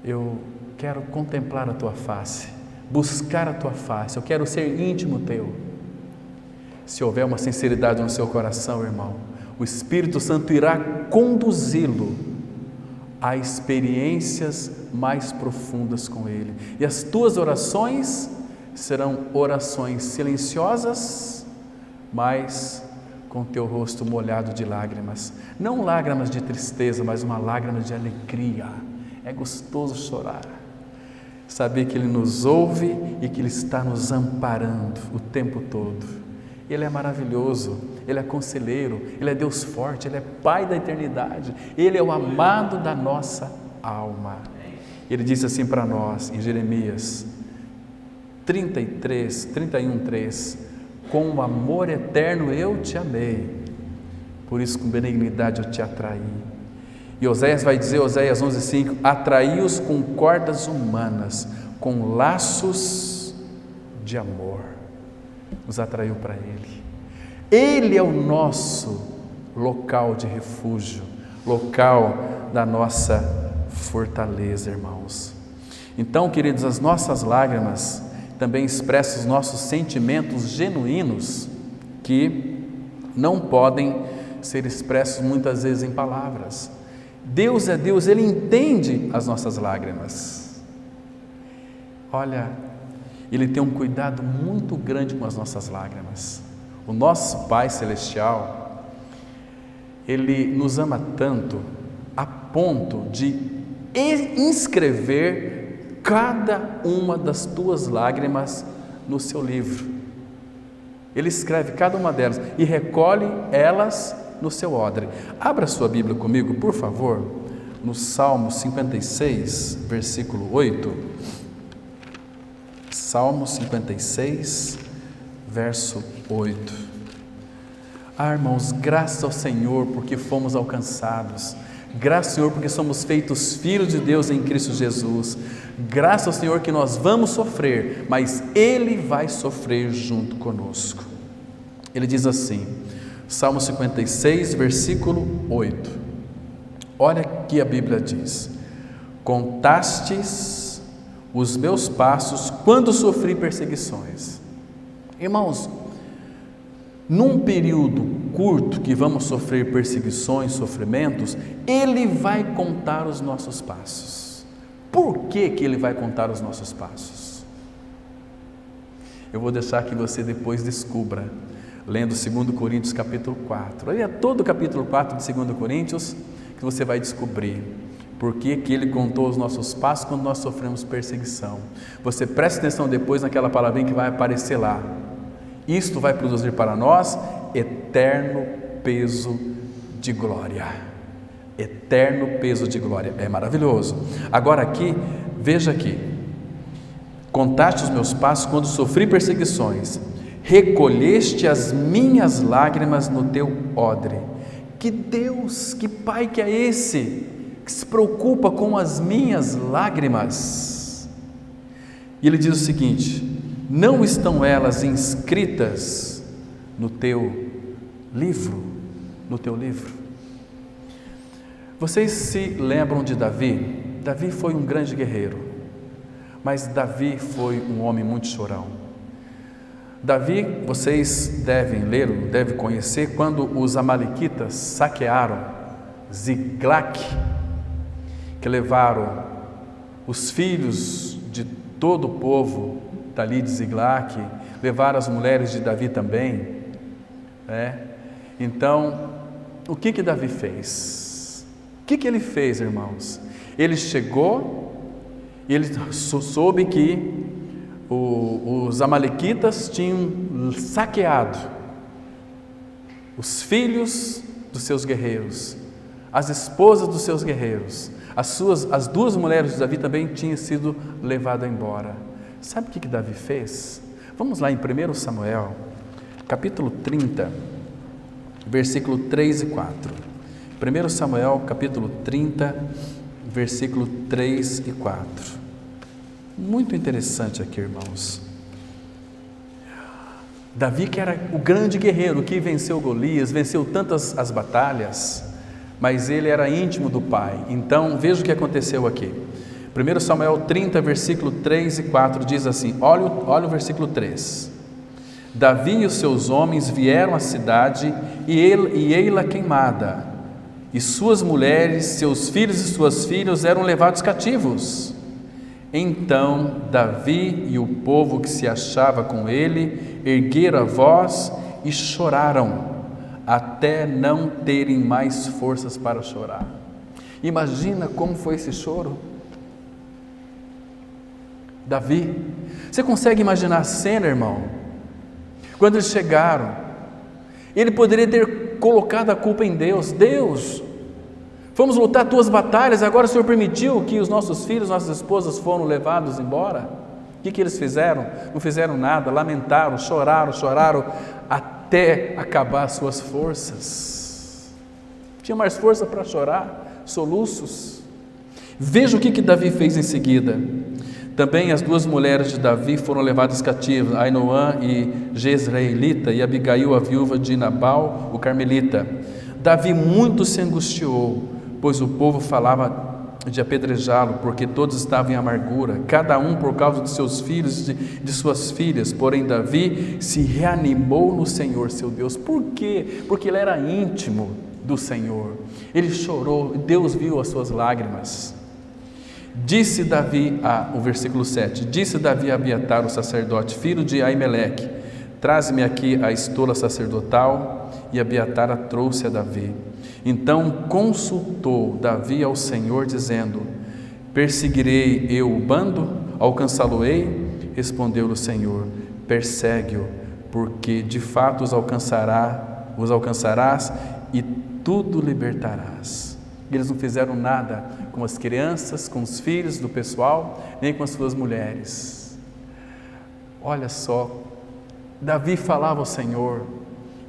S1: eu quero contemplar a Tua face, buscar a Tua face, eu quero ser íntimo Teu. Se houver uma sinceridade no seu coração, irmão, o Espírito Santo irá conduzi-lo a experiências mais profundas com Ele, e as tuas orações serão orações silenciosas, mas com teu rosto molhado de lágrimas, não lágrimas de tristeza, mas uma lágrima de alegria. É gostoso chorar, saber que Ele nos ouve e que Ele está nos amparando o tempo todo. Ele é maravilhoso, Ele é conselheiro, Ele é Deus forte, Ele é Pai da eternidade, Ele é o amado da nossa alma. Ele disse assim para nós em Jeremias 31:3: com amor eterno eu te amei, por isso com benignidade eu te atraí. E Oséias vai dizer, Oséias 11:5: atraí-os com cordas humanas, com laços de amor. Nos atraiu para Ele. Ele é o nosso local de refúgio, local da nossa fortaleza, irmãos. Então, queridos, as nossas lágrimas também expressam os nossos sentimentos genuínos, que não podem ser expressos muitas vezes em palavras. Deus é Deus, Ele entende as nossas lágrimas. Olha, Ele tem um cuidado muito grande com as nossas lágrimas. O nosso Pai Celestial, Ele nos ama tanto a ponto de inscrever cada uma das tuas lágrimas no seu livro. Ele escreve cada uma delas e recolhe elas no seu odre. Abra sua Bíblia comigo, por favor, no Salmo 56, versículo 8. Salmo 56, verso 8. Irmãos, graças ao Senhor porque fomos alcançados. Graças ao Senhor porque somos feitos filhos de Deus em Cristo Jesus. Graças ao Senhor que nós vamos sofrer, mas Ele vai sofrer junto conosco. Ele diz assim, Salmo 56, versículo 8. Olha que a Bíblia diz: contastes os meus passos quando sofri perseguições. Irmãos, num período curto que vamos sofrer perseguições, sofrimentos, Ele vai contar os nossos passos. Por que Ele vai contar os nossos passos? Eu vou deixar que você depois descubra, lendo 2 Coríntios capítulo 4. Aí é todo o capítulo 4 de 2 Coríntios que você vai descobrir por que Ele contou os nossos passos quando nós sofremos perseguição. Você preste atenção depois naquela palavrinha que vai aparecer lá. Isto vai produzir para nós eterno peso de glória. Eterno peso de glória. É maravilhoso. Agora aqui, veja aqui: contaste os meus passos quando sofri perseguições, recolheste as minhas lágrimas no teu odre. Que Deus, que Pai que é esse, que se preocupa com as minhas lágrimas? E Ele diz o seguinte: não estão elas inscritas no teu livro? No teu livro? Vocês se lembram de Davi? Davi foi um grande guerreiro, mas Davi foi um homem muito chorão. Davi, vocês devem ler, devem conhecer, quando os amalequitas saquearam Ziglac, que levaram os filhos de todo o povo dali de Ziglac, levaram as mulheres de Davi também, né? Então, o que Davi fez? O que ele fez, irmãos? Ele chegou ele soube que os amalequitas tinham saqueado os filhos dos seus guerreiros, as esposas dos seus guerreiros, as duas mulheres de Davi também tinham sido levadas embora. Sabe o que Davi fez? Vamos lá em 1 Samuel, capítulo 30, versículo 3 e 4. 1 Samuel, capítulo 30, versículo 3 e 4. Muito interessante aqui, irmãos. Davi, que era o grande guerreiro que venceu Golias, venceu tantas as batalhas, mas ele era íntimo do pai. Então, veja o que aconteceu aqui. 1 Samuel 30, versículo 3 e 4 diz assim, olha o versículo 3. Davi e os seus homens vieram à cidade e ei-la queimada, e suas mulheres, seus filhos e suas filhas eram levados cativos. Então Davi e o povo que se achava com ele ergueram a voz e choraram, até não terem mais forças para chorar. Imagina como foi esse choro. Davi, você consegue imaginar a cena, irmão? Quando eles chegaram, ele poderia ter colocado a culpa em Deus. Deus, fomos lutar tuas batalhas, agora o Senhor permitiu que os nossos filhos, nossas esposas foram levados embora. O que eles fizeram? Não fizeram nada, lamentaram, choraram, até acabar as suas forças. Tinha mais força para chorar, soluços. Veja o que Davi fez em seguida. Também as duas mulheres de Davi foram levadas cativas, Ainoã e Jezreelita, e Abigail, a viúva de Nabal, o carmelita. Davi muito se angustiou, pois o povo falava de apedrejá-lo, porque todos estavam em amargura, cada um por causa de seus filhos e de suas filhas. Porém Davi se reanimou no Senhor seu Deus. Por quê? Porque ele era íntimo do Senhor. Ele chorou, Deus viu as suas lágrimas. Disse Davi, o versículo 7, disse Davi a Abiatar, o sacerdote, filho de Aimeleque, traze-me aqui a estola sacerdotal, e Abiatar a trouxe a Davi. Então consultou Davi ao Senhor, dizendo, perseguirei eu o bando? Alcançá-lo-ei? Respondeu-lhe o Senhor, persegue-o, porque de fato os alcançarás e tudo libertarás. Eles não fizeram nada com as crianças, com os filhos do pessoal, nem com as suas mulheres. Olha só, Davi falava ao Senhor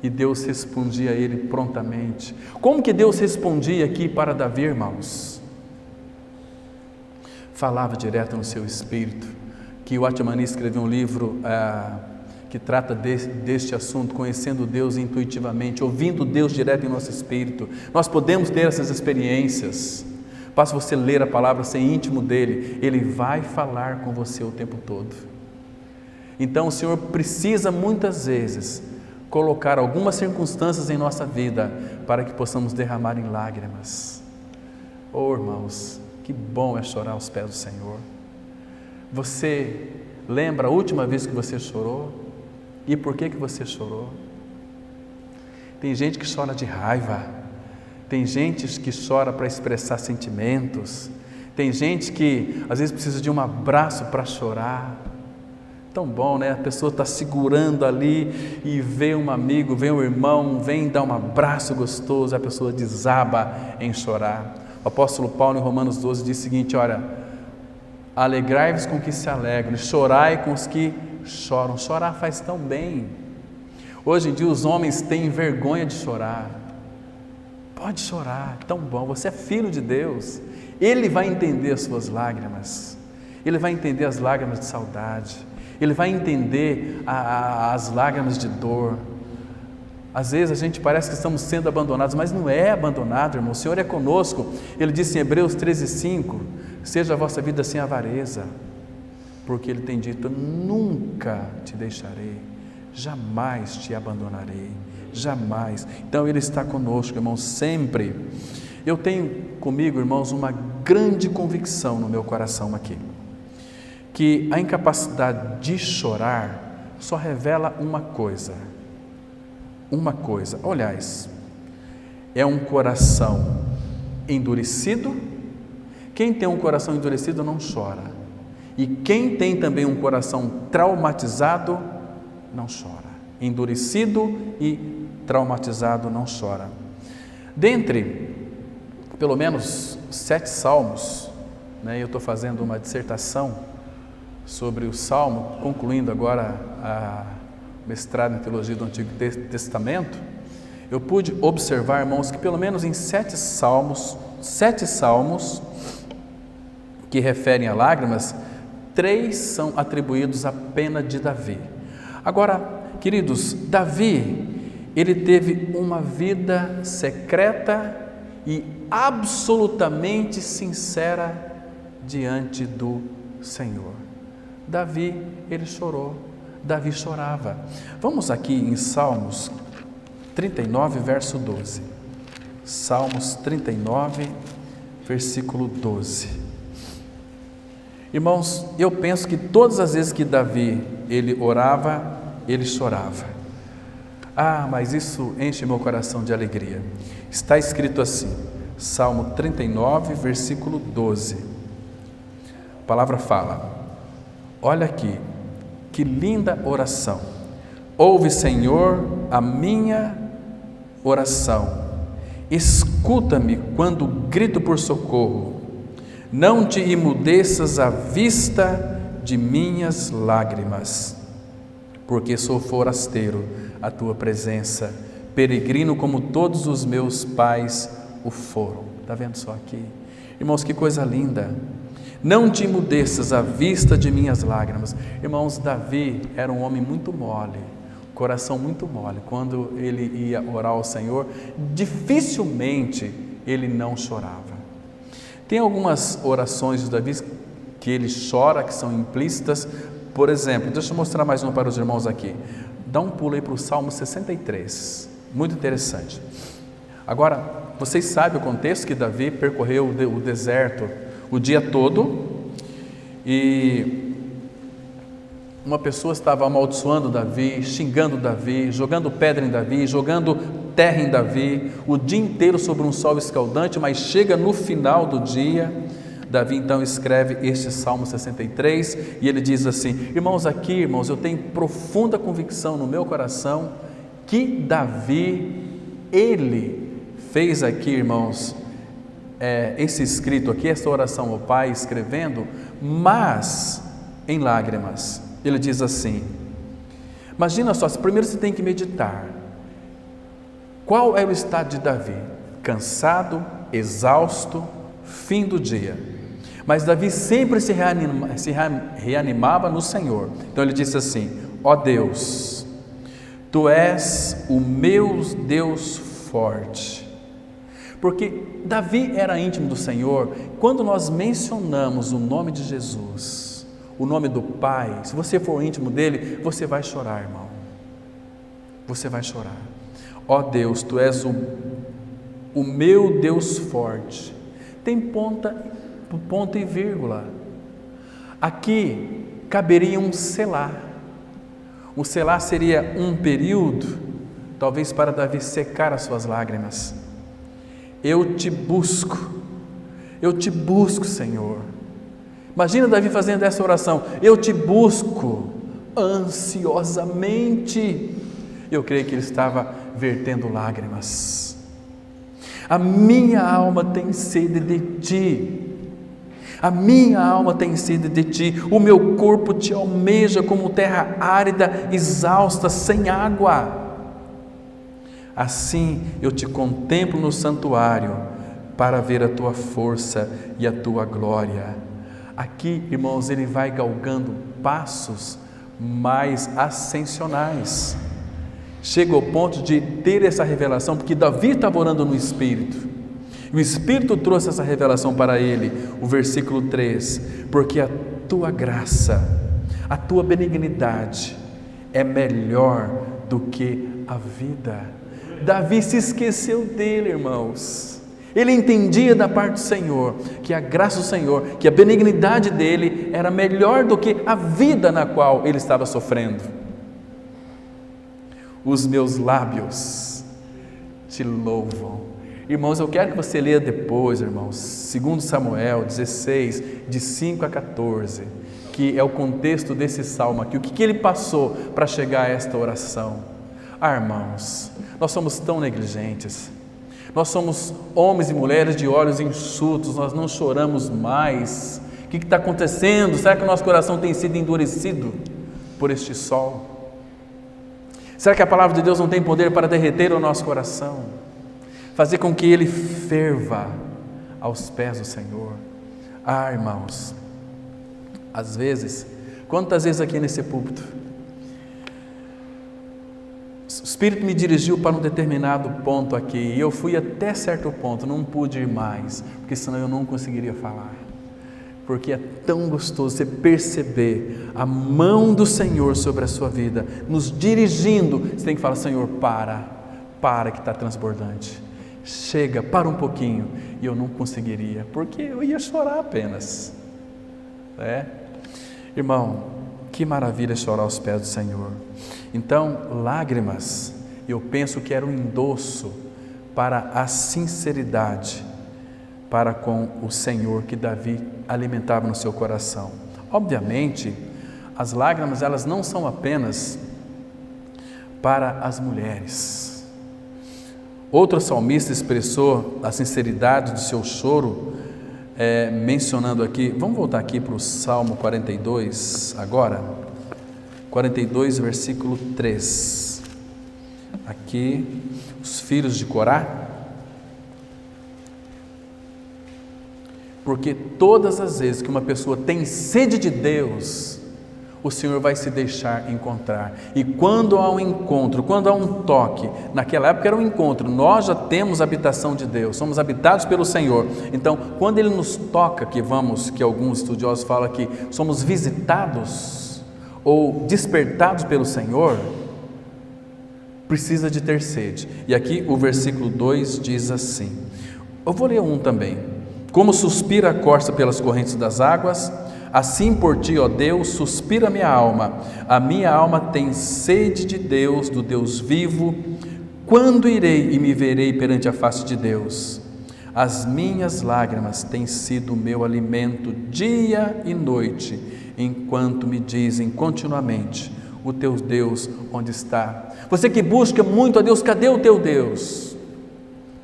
S1: e Deus respondia a ele prontamente. Como que Deus respondia aqui para Davi, irmãos? Falava direto no seu espírito, que o Atmani escreveu um livro que trata deste assunto, conhecendo Deus intuitivamente, ouvindo Deus direto em nosso espírito. Nós podemos ter essas experiências. Basta você ler a palavra, ser íntimo dele, ele vai falar com você o tempo todo. Então o Senhor precisa muitas vezes colocar algumas circunstâncias em nossa vida para que possamos derramar em lágrimas. Oh, irmãos, que bom é chorar aos pés do Senhor. Você lembra a última vez que você chorou? E por que você chorou? Tem gente que chora de raiva, tem gente que chora para expressar sentimentos, tem gente que às vezes precisa de um abraço para chorar. Tão bom, né? A pessoa está segurando ali e vê um amigo, vê um irmão, vem dar um abraço gostoso, a pessoa desaba em chorar. O apóstolo Paulo em Romanos 12 diz o seguinte, olha, alegrai-vos com os que se alegram, chorai com os que choram. Chorar faz tão bem. Hoje em dia os homens têm vergonha de chorar. Pode chorar, tão bom, você é filho de Deus, Ele vai entender as suas lágrimas, Ele vai entender as lágrimas de saudade, Ele vai entender as lágrimas de dor. Às vezes a gente parece que estamos sendo abandonados, mas não é abandonado, irmão. O Senhor é conosco. Ele disse em Hebreus 13:5, seja a vossa vida sem avareza, porque Ele tem dito, nunca te deixarei, jamais te abandonarei, jamais. Então Ele está conosco, irmão, sempre. Eu tenho comigo, irmãos, uma grande convicção no meu coração aqui, que a incapacidade de chorar só revela uma coisa, aliás, é um coração endurecido. Quem tem um coração endurecido não chora, E quem tem também um coração traumatizado, não chora. Endurecido e traumatizado não chora. Dentre, pelo menos, 7 salmos, né, eu estou fazendo uma dissertação sobre o Salmo, concluindo agora a mestrado em Teologia do Antigo Testamento, eu pude observar, irmãos, que pelo menos em 7 salmos que referem a lágrimas, 3 são atribuídos à pena de Davi. Agora, queridos, Davi, ele teve uma vida secreta e absolutamente sincera diante do Senhor. Davi, ele chorou, Davi chorava. Vamos aqui em Salmos 39, verso 12. Salmos 39, versículo 12. Irmãos, eu penso que todas as vezes que Davi, ele orava, ele chorava. Ah, mas isso enche meu coração de alegria. Está escrito assim, Salmo 39, versículo 12. A palavra fala: olha aqui, que linda oração. Ouve, Senhor, a minha oração. Escuta-me quando grito por socorro. Não te imudeças à vista de minhas lágrimas, porque sou forasteiro à tua presença, peregrino como todos os meus pais o foram. Está vendo só aqui? Irmãos, que coisa linda. Não te imudeças à vista de minhas lágrimas. Irmãos, Davi era um homem muito mole, coração muito mole. Quando ele ia orar ao Senhor, dificilmente ele não chorava. Tem algumas orações de Davi que ele chora, que são implícitas. Por exemplo, deixa eu mostrar mais uma para os irmãos aqui. Dá um pulo aí para o Salmo 63, muito interessante. Agora, vocês sabem o contexto que Davi percorreu o deserto o dia todo, e uma pessoa estava amaldiçoando Davi, xingando Davi, jogando pedra em Davi, jogando terra em Davi, o dia inteiro sobre um sol escaldante, mas chega no final do dia, Davi então escreve este Salmo 63, e ele diz assim: irmãos, aqui, irmãos, eu tenho profunda convicção no meu coração que Davi, ele fez aqui, irmãos, esse escrito aqui, essa oração ao Pai, escrevendo, mas em lágrimas. Ele diz assim, imagina só, primeiro você tem que meditar, qual é o estado de Davi? Cansado, exausto, fim do dia, mas Davi sempre se reanimava no Senhor. Então ele disse assim: ó Deus, Tu és o meu Deus forte. Porque Davi era íntimo do Senhor. Quando nós mencionamos o nome de Jesus, o nome do Pai, se você for íntimo dele, você vai chorar, irmão. Você vai chorar. Ó Deus, Tu és o meu Deus forte. Tem ponto e vírgula. Aqui caberia um selá. O selá seria um período, talvez para Davi secar as suas lágrimas. Eu te busco, Senhor. Imagina Davi fazendo essa oração: eu te busco ansiosamente. Eu creio que ele estava vertendo lágrimas. A minha alma tem sede de ti. A minha alma tem sede de ti. O meu corpo te almeja como terra árida, exausta, sem água. Assim eu te contemplo no santuário para ver a tua força e a tua glória. Aqui, irmãos, ele vai galgando passos mais ascensionais. Chega ao ponto de ter essa revelação, porque Davi estava orando no Espírito. O Espírito trouxe essa revelação para ele. O versículo 3: porque a tua graça, a tua benignidade é melhor do que a vida. Davi se esqueceu dele, irmãos. Ele entendia da parte do Senhor, que a graça do Senhor, que a benignidade dele era melhor do que a vida na qual ele estava sofrendo. Os meus lábios te louvam. Irmãos, eu quero que você leia depois, irmãos, 2 Samuel 16, de 5 a 14. que é o contexto desse salmo aqui, o que ele passou para chegar a esta oração. Irmãos, nós somos tão negligentes, nós somos homens e mulheres de olhos enxutos, nós não choramos mais. O que está acontecendo? Será que o nosso coração tem sido endurecido por este sol? Será que a palavra de Deus não tem poder para derreter o nosso coração, fazer com que ele ferva aos pés do Senhor? Irmãos, às vezes, quantas vezes aqui nesse púlpito, o Espírito me dirigiu para um determinado ponto aqui, e eu fui até certo ponto, não pude ir mais, porque senão eu não conseguiria falar. Porque é tão gostoso você perceber a mão do Senhor sobre a sua vida, nos dirigindo. Você tem que falar: Senhor, para que está transbordante. Chega, para um pouquinho. E eu não conseguiria, porque eu ia chorar apenas. Irmão, que maravilha chorar aos pés do Senhor. Então, lágrimas, eu penso que era um endosso para a sinceridade para com o Senhor que Davi alimentava no seu coração. Obviamente, as lágrimas, elas não são apenas para as mulheres. Outro salmista expressou a sinceridade do seu choro, mencionando aqui, vamos voltar aqui para o Salmo 42 agora, 42 versículo 3, aqui, os filhos de Corá. Porque todas as vezes que uma pessoa tem sede de Deus, o Senhor vai se deixar encontrar. E quando há um encontro, quando há um toque, naquela época era um encontro, nós já temos habitação de Deus, somos habitados pelo Senhor. Então, quando Ele nos toca, que alguns estudiosos falam que somos visitados ou despertados pelo Senhor, precisa de ter sede. E aqui o versículo 2 diz assim, eu vou ler um também. Como suspira a corça pelas correntes das águas, assim por ti, ó Deus, suspira a minha alma tem sede de Deus, do Deus vivo. Quando irei e me verei perante a face de Deus? As minhas lágrimas têm sido o meu alimento dia e noite, enquanto me dizem continuamente: o teu Deus onde está? Você que busca muito a Deus, cadê o teu Deus?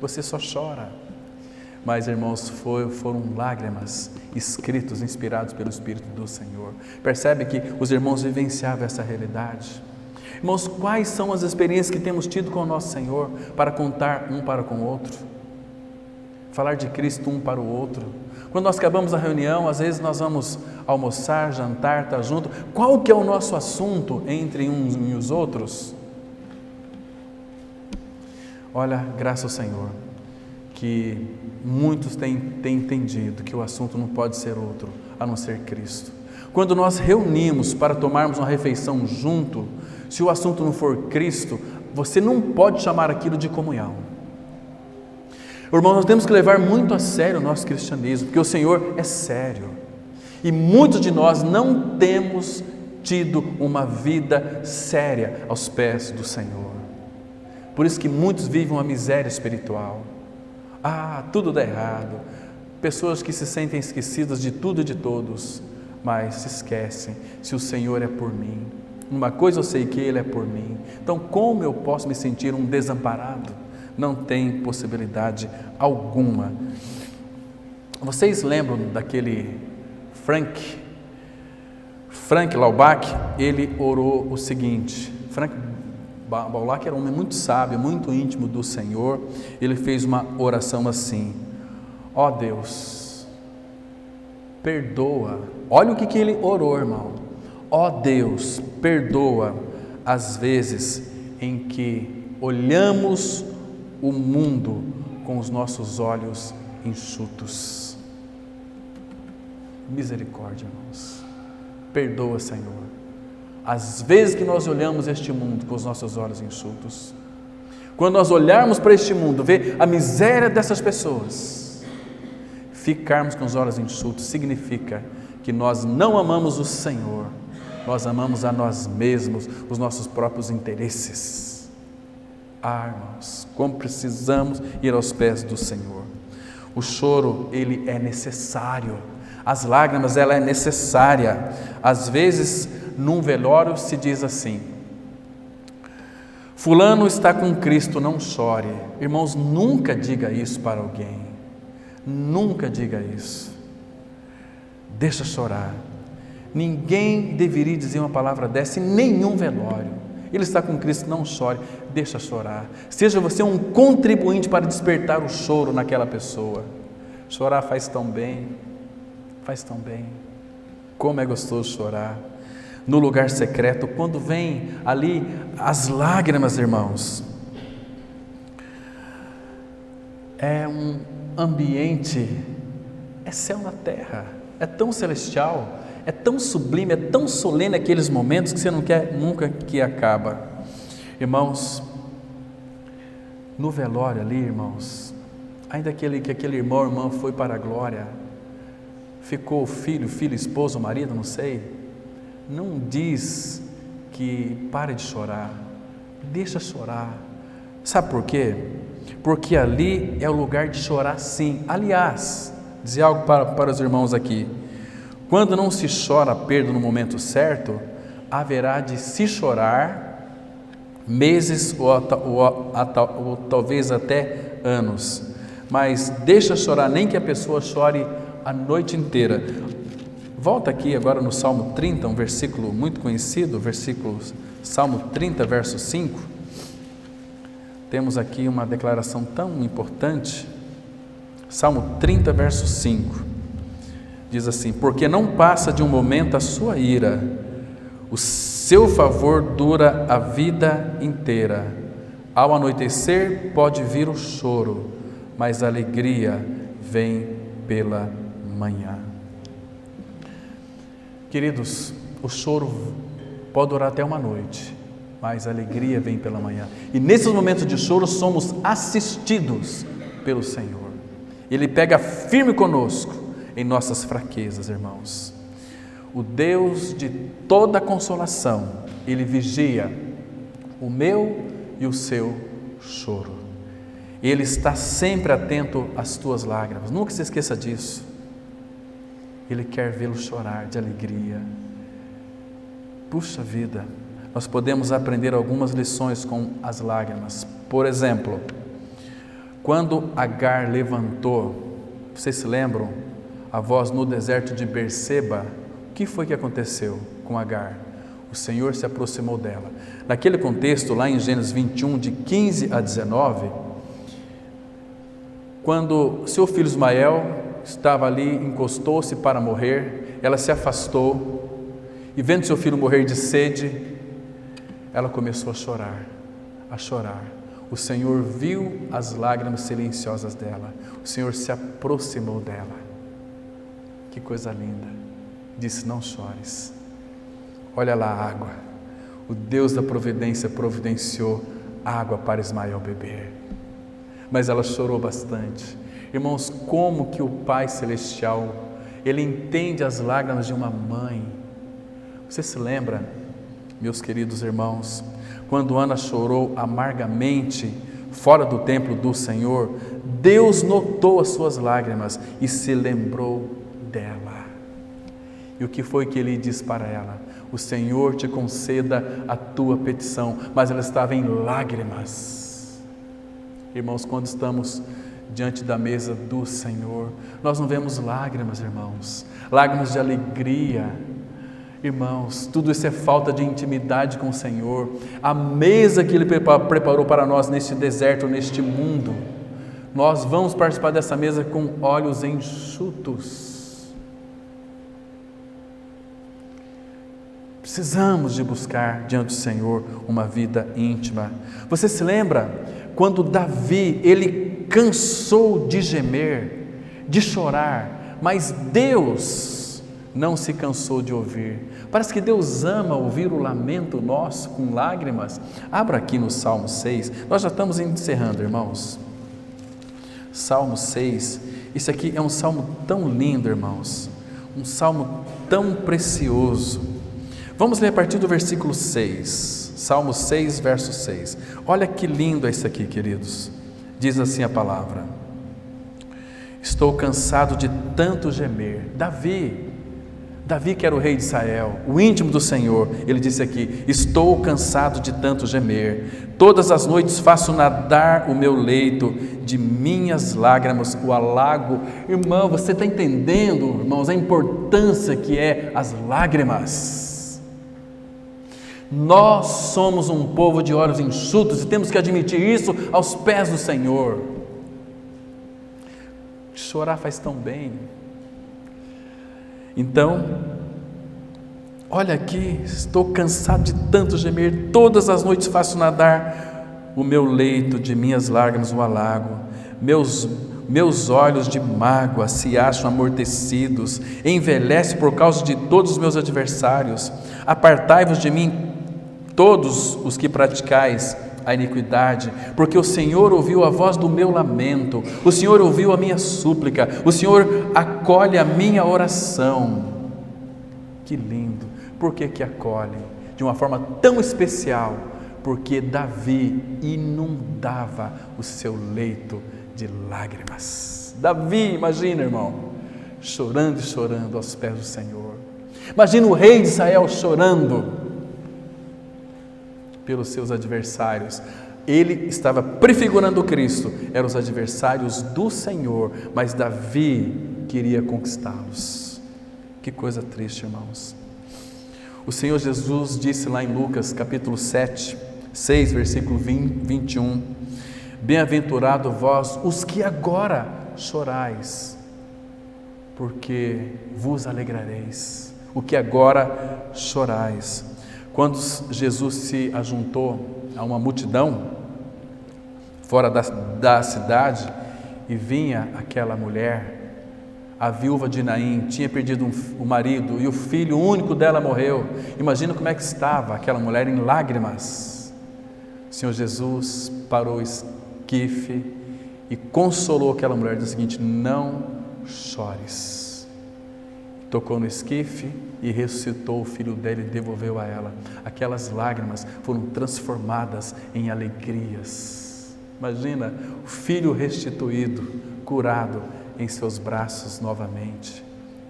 S1: Você só chora. Mas, irmãos, foram lágrimas escritos, inspirados pelo Espírito do Senhor. Percebe que os irmãos vivenciavam essa realidade? Irmãos, quais são as experiências que temos tido com o nosso Senhor para contar um para com o outro? Falar de Cristo um para o outro. Quando nós acabamos a reunião, às vezes nós vamos almoçar, jantar, estar junto. Qual que é o nosso assunto entre uns e os outros? Olha, graças ao Senhor, que muitos têm entendido que o assunto não pode ser outro a não ser Cristo. Quando nós reunimos para tomarmos uma refeição junto, se o assunto não for Cristo, você não pode chamar aquilo de comunhão. Irmãos, nós temos que levar muito a sério o nosso cristianismo, porque o Senhor é sério. E muitos de nós não temos tido uma vida séria aos pés do Senhor. Por isso que muitos vivem uma miséria espiritual. Tudo dá errado, pessoas que se sentem esquecidas de tudo e de todos, mas se esquecem: se o Senhor é por mim, uma coisa eu sei que Ele é por mim, então como eu posso me sentir um desamparado? Não tem possibilidade alguma. Vocês lembram daquele Frank Laubach? Ele orou o seguinte, Frank Laubach era um homem muito sábio, muito íntimo do Senhor. Ele fez uma oração assim: ó Deus, perdoa. Olha o que ele orou, irmão. Ó Deus, perdoa as vezes em que olhamos o mundo com os nossos olhos enxutos. Misericórdia, irmãos. Perdoa, Senhor, as vezes que nós olhamos este mundo com os nossos olhos enxutos. Quando nós olharmos para este mundo, ver a miséria dessas pessoas, ficarmos com os olhos enxutos significa que nós não amamos o Senhor, nós amamos a nós mesmos, os nossos próprios interesses. Irmãos, como precisamos ir aos pés do Senhor. O choro, ele é necessário. As lágrimas, ela é necessária. Às vezes, num velório se diz assim: fulano está com Cristo, não chore. Irmãos, nunca diga isso para alguém. Nunca diga isso. Deixa chorar. Ninguém deveria dizer uma palavra dessa em nenhum velório. Ele está com Cristo, não chore. Deixa chorar. Seja você um contribuinte para despertar o choro naquela pessoa. Chorar faz tão bem. Faz tão bem. Como é gostoso chorar. No lugar secreto, quando vem ali as lágrimas, irmãos, é um ambiente, é céu na terra, é tão celestial, é tão sublime, é tão solene aqueles momentos que você não quer nunca que acaba. Irmãos, no velório ali, irmãos, ainda que aquele irmão ou irmã foi para a glória, ficou filho, esposo, marido, não sei, não diz que pare de chorar, deixa chorar. Sabe por quê? Porque ali é o lugar de chorar, sim. Aliás, dizer algo para os irmãos aqui: quando não se chora a perda no momento certo, haverá de se chorar meses ou talvez até anos. Mas deixa chorar, nem que a pessoa chore a noite inteira. Volta aqui agora no Salmo 30, um versículo muito conhecido, Salmo 30, verso 5. Temos aqui uma declaração tão importante. Salmo 30, verso 5. Diz assim: porque não passa de um momento a sua ira, o seu favor dura a vida inteira. Ao anoitecer pode vir o choro, mas a alegria vem pela manhã. Queridos, o choro pode durar até uma noite, mas a alegria vem pela manhã. E nesses momentos de choro somos assistidos pelo Senhor. Ele pega firme conosco em nossas fraquezas, irmãos. O Deus de toda consolação, Ele vigia o meu e o seu choro. Ele está sempre atento às tuas lágrimas. Nunca se esqueça disso. Ele quer vê-lo chorar de alegria. Puxa vida, nós podemos aprender algumas lições com as lágrimas. Por exemplo, quando Agar levantou, vocês se lembram? A voz no deserto de Berseba, o que foi que aconteceu com Agar? O Senhor se aproximou dela. Naquele contexto, lá em Gênesis 21, de 15 a 19, quando seu filho Ismael estava ali, encostou-se para morrer, ela se afastou e vendo seu filho morrer de sede, ela começou a chorar. O Senhor viu as lágrimas silenciosas dela, o Senhor se aproximou dela. Que coisa linda! Disse: não chores, olha lá a água. O Deus da providência providenciou água para Ismael beber, mas ela chorou bastante. Irmãos, como que o Pai Celestial, Ele entende as lágrimas de uma mãe. Você se lembra, meus queridos irmãos, quando Ana chorou amargamente fora do templo do Senhor, Deus notou as suas lágrimas e se lembrou dela. E o que foi que Ele disse para ela? O Senhor te conceda a tua petição, mas ela estava em lágrimas. Irmãos, quando estamos diante da mesa do Senhor, nós não vemos lágrimas, irmãos, lágrimas de alegria. Irmãos, tudo isso é falta de intimidade com o Senhor. A mesa que Ele preparou para nós neste deserto, neste mundo, nós vamos participar dessa mesa com olhos enxutos. Precisamos de buscar diante do Senhor uma vida íntima. Você se lembra quando Davi, ele cansou de gemer, de chorar, mas Deus não se cansou de ouvir. Parece que Deus ama ouvir o lamento nosso com lágrimas. Abra aqui no Salmo 6, nós já estamos encerrando, irmãos. Salmo 6, isso aqui é um salmo tão lindo, irmãos, um salmo tão precioso. Vamos ler a partir do versículo 6, Salmo 6, verso 6. Olha que lindo é isso aqui, queridos. Diz assim a palavra: Estou cansado de tanto gemer. Davi que era o rei de Israel, o íntimo do Senhor, ele disse aqui: estou cansado de tanto gemer, todas as noites faço nadar o meu leito, de minhas lágrimas o alago. Irmão, você está entendendo, irmãos, a importância que é as lágrimas? Nós somos um povo de olhos enxutos e temos que admitir isso aos pés do Senhor. Chorar faz tão bem. Então, olha aqui, estou cansado de tanto gemer, todas as noites faço nadar o meu leito, de minhas lágrimas o alago, meus olhos de mágoa se acham amortecidos, envelhece por causa de todos os meus adversários. Apartai-vos de mim, todos os que praticais a iniquidade, porque o Senhor ouviu a voz do meu lamento, o Senhor ouviu a minha súplica, o Senhor acolhe a minha oração. Que lindo! Por que que acolhe? De uma forma tão especial, porque Davi inundava o seu leito de lágrimas. Davi, imagina, irmão, chorando e chorando aos pés do Senhor. Imagina o rei de Israel chorando pelos seus adversários. Ele estava prefigurando Cristo, eram os adversários do Senhor, mas Davi queria conquistá-los. Que coisa triste, irmãos. O Senhor Jesus disse lá em Lucas capítulo 6, versículo 21, bem-aventurado vós, os que agora chorais, porque vos alegrareis, o que agora chorais. Quando Jesus se ajuntou a uma multidão fora da cidade e vinha aquela mulher, a viúva de Naim, tinha perdido o marido e o filho único dela morreu. Imagina como é que estava aquela mulher em lágrimas. O Senhor Jesus parou o esquife e consolou aquela mulher, dizendo o seguinte: não chores. Tocou no esquife e ressuscitou o filho dela e devolveu a ela. Aquelas lágrimas foram transformadas em alegrias. Imagina o filho restituído, curado em seus braços novamente.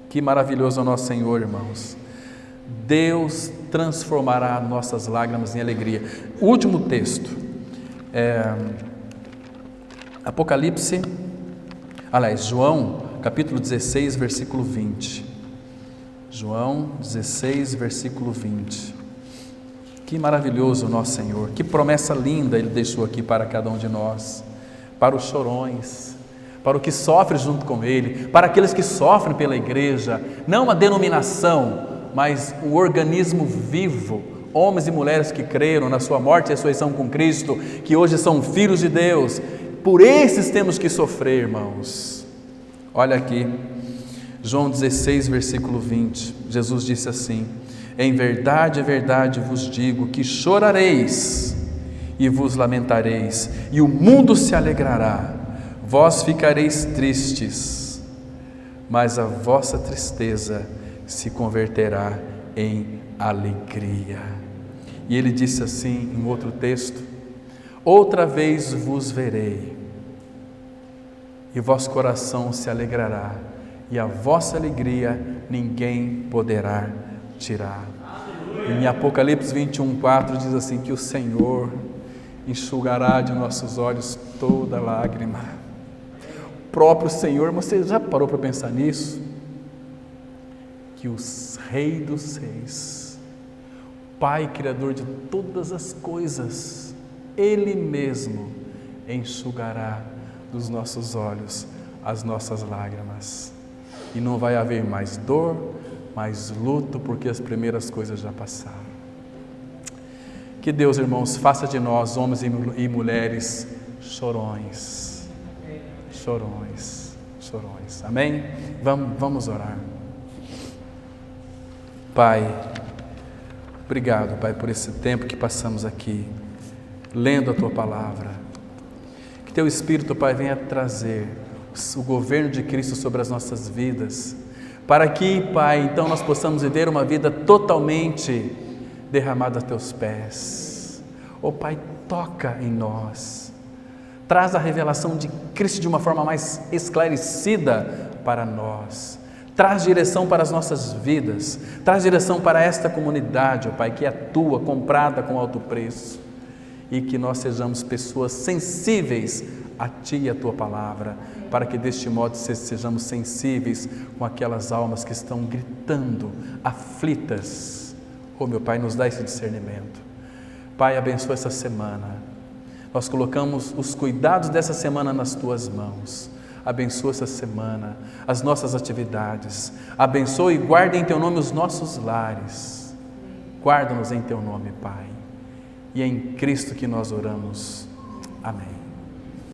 S1: Que maravilhoso é o nosso Senhor, irmãos. Deus transformará nossas lágrimas em alegria. O último texto é João, capítulo 16, versículo 20. João 16, versículo 20. Que maravilhoso o nosso Senhor, que promessa linda Ele deixou aqui para cada um de nós, para os chorões, para o que sofre junto com Ele, para aqueles que sofrem pela igreja, não uma denominação, mas um organismo vivo, homens e mulheres que creram na sua morte e ressurreição com Cristo, que hoje são filhos de Deus. Por esses temos que sofrer, irmãos. Olha aqui, João 16, versículo 20, Jesus disse assim: em verdade vos digo que chorareis e vos lamentareis, e o mundo se alegrará, vós ficareis tristes, mas a vossa tristeza se converterá em alegria. E ele disse assim em outro texto: outra vez vos verei, e vosso coração se alegrará, e a vossa alegria ninguém poderá tirar. Em Apocalipse 21:4 diz assim, que o Senhor enxugará de nossos olhos toda lágrima. O próprio Senhor, você já parou para pensar nisso? Que o Rei dos Reis, Pai Criador de todas as coisas, Ele mesmo enxugará dos nossos olhos as nossas lágrimas. E não vai haver mais dor, mais luto, porque as primeiras coisas já passaram. Que Deus, irmãos, faça de nós, homens e mulheres, chorões. Chorões, chorões. Amém? Vamos orar. Pai, obrigado, Pai, por esse tempo que passamos aqui, lendo a Tua Palavra. Que Teu Espírito, Pai, venha trazer o governo de Cristo sobre as nossas vidas, para que, Pai, então nós possamos viver uma vida totalmente derramada a Teus pés. Oh Pai, toca em nós, Traz a revelação de Cristo de uma forma mais esclarecida para nós. Traz direção para as nossas vidas. Traz direção para esta comunidade, ó Pai, que é tua, comprada com alto preço. E que nós sejamos pessoas sensíveis a Ti e a Tua palavra, para que deste modo sejamos sensíveis com aquelas almas que estão gritando, aflitas. Oh, meu Pai, nos dá esse discernimento. Pai, abençoa essa semana. Nós colocamos os cuidados dessa semana nas Tuas mãos. Abençoa essa semana, as nossas atividades. Abençoa e guarda em Teu nome os nossos lares. Guarda-nos em Teu nome, Pai. E é em Cristo que nós oramos. Amém.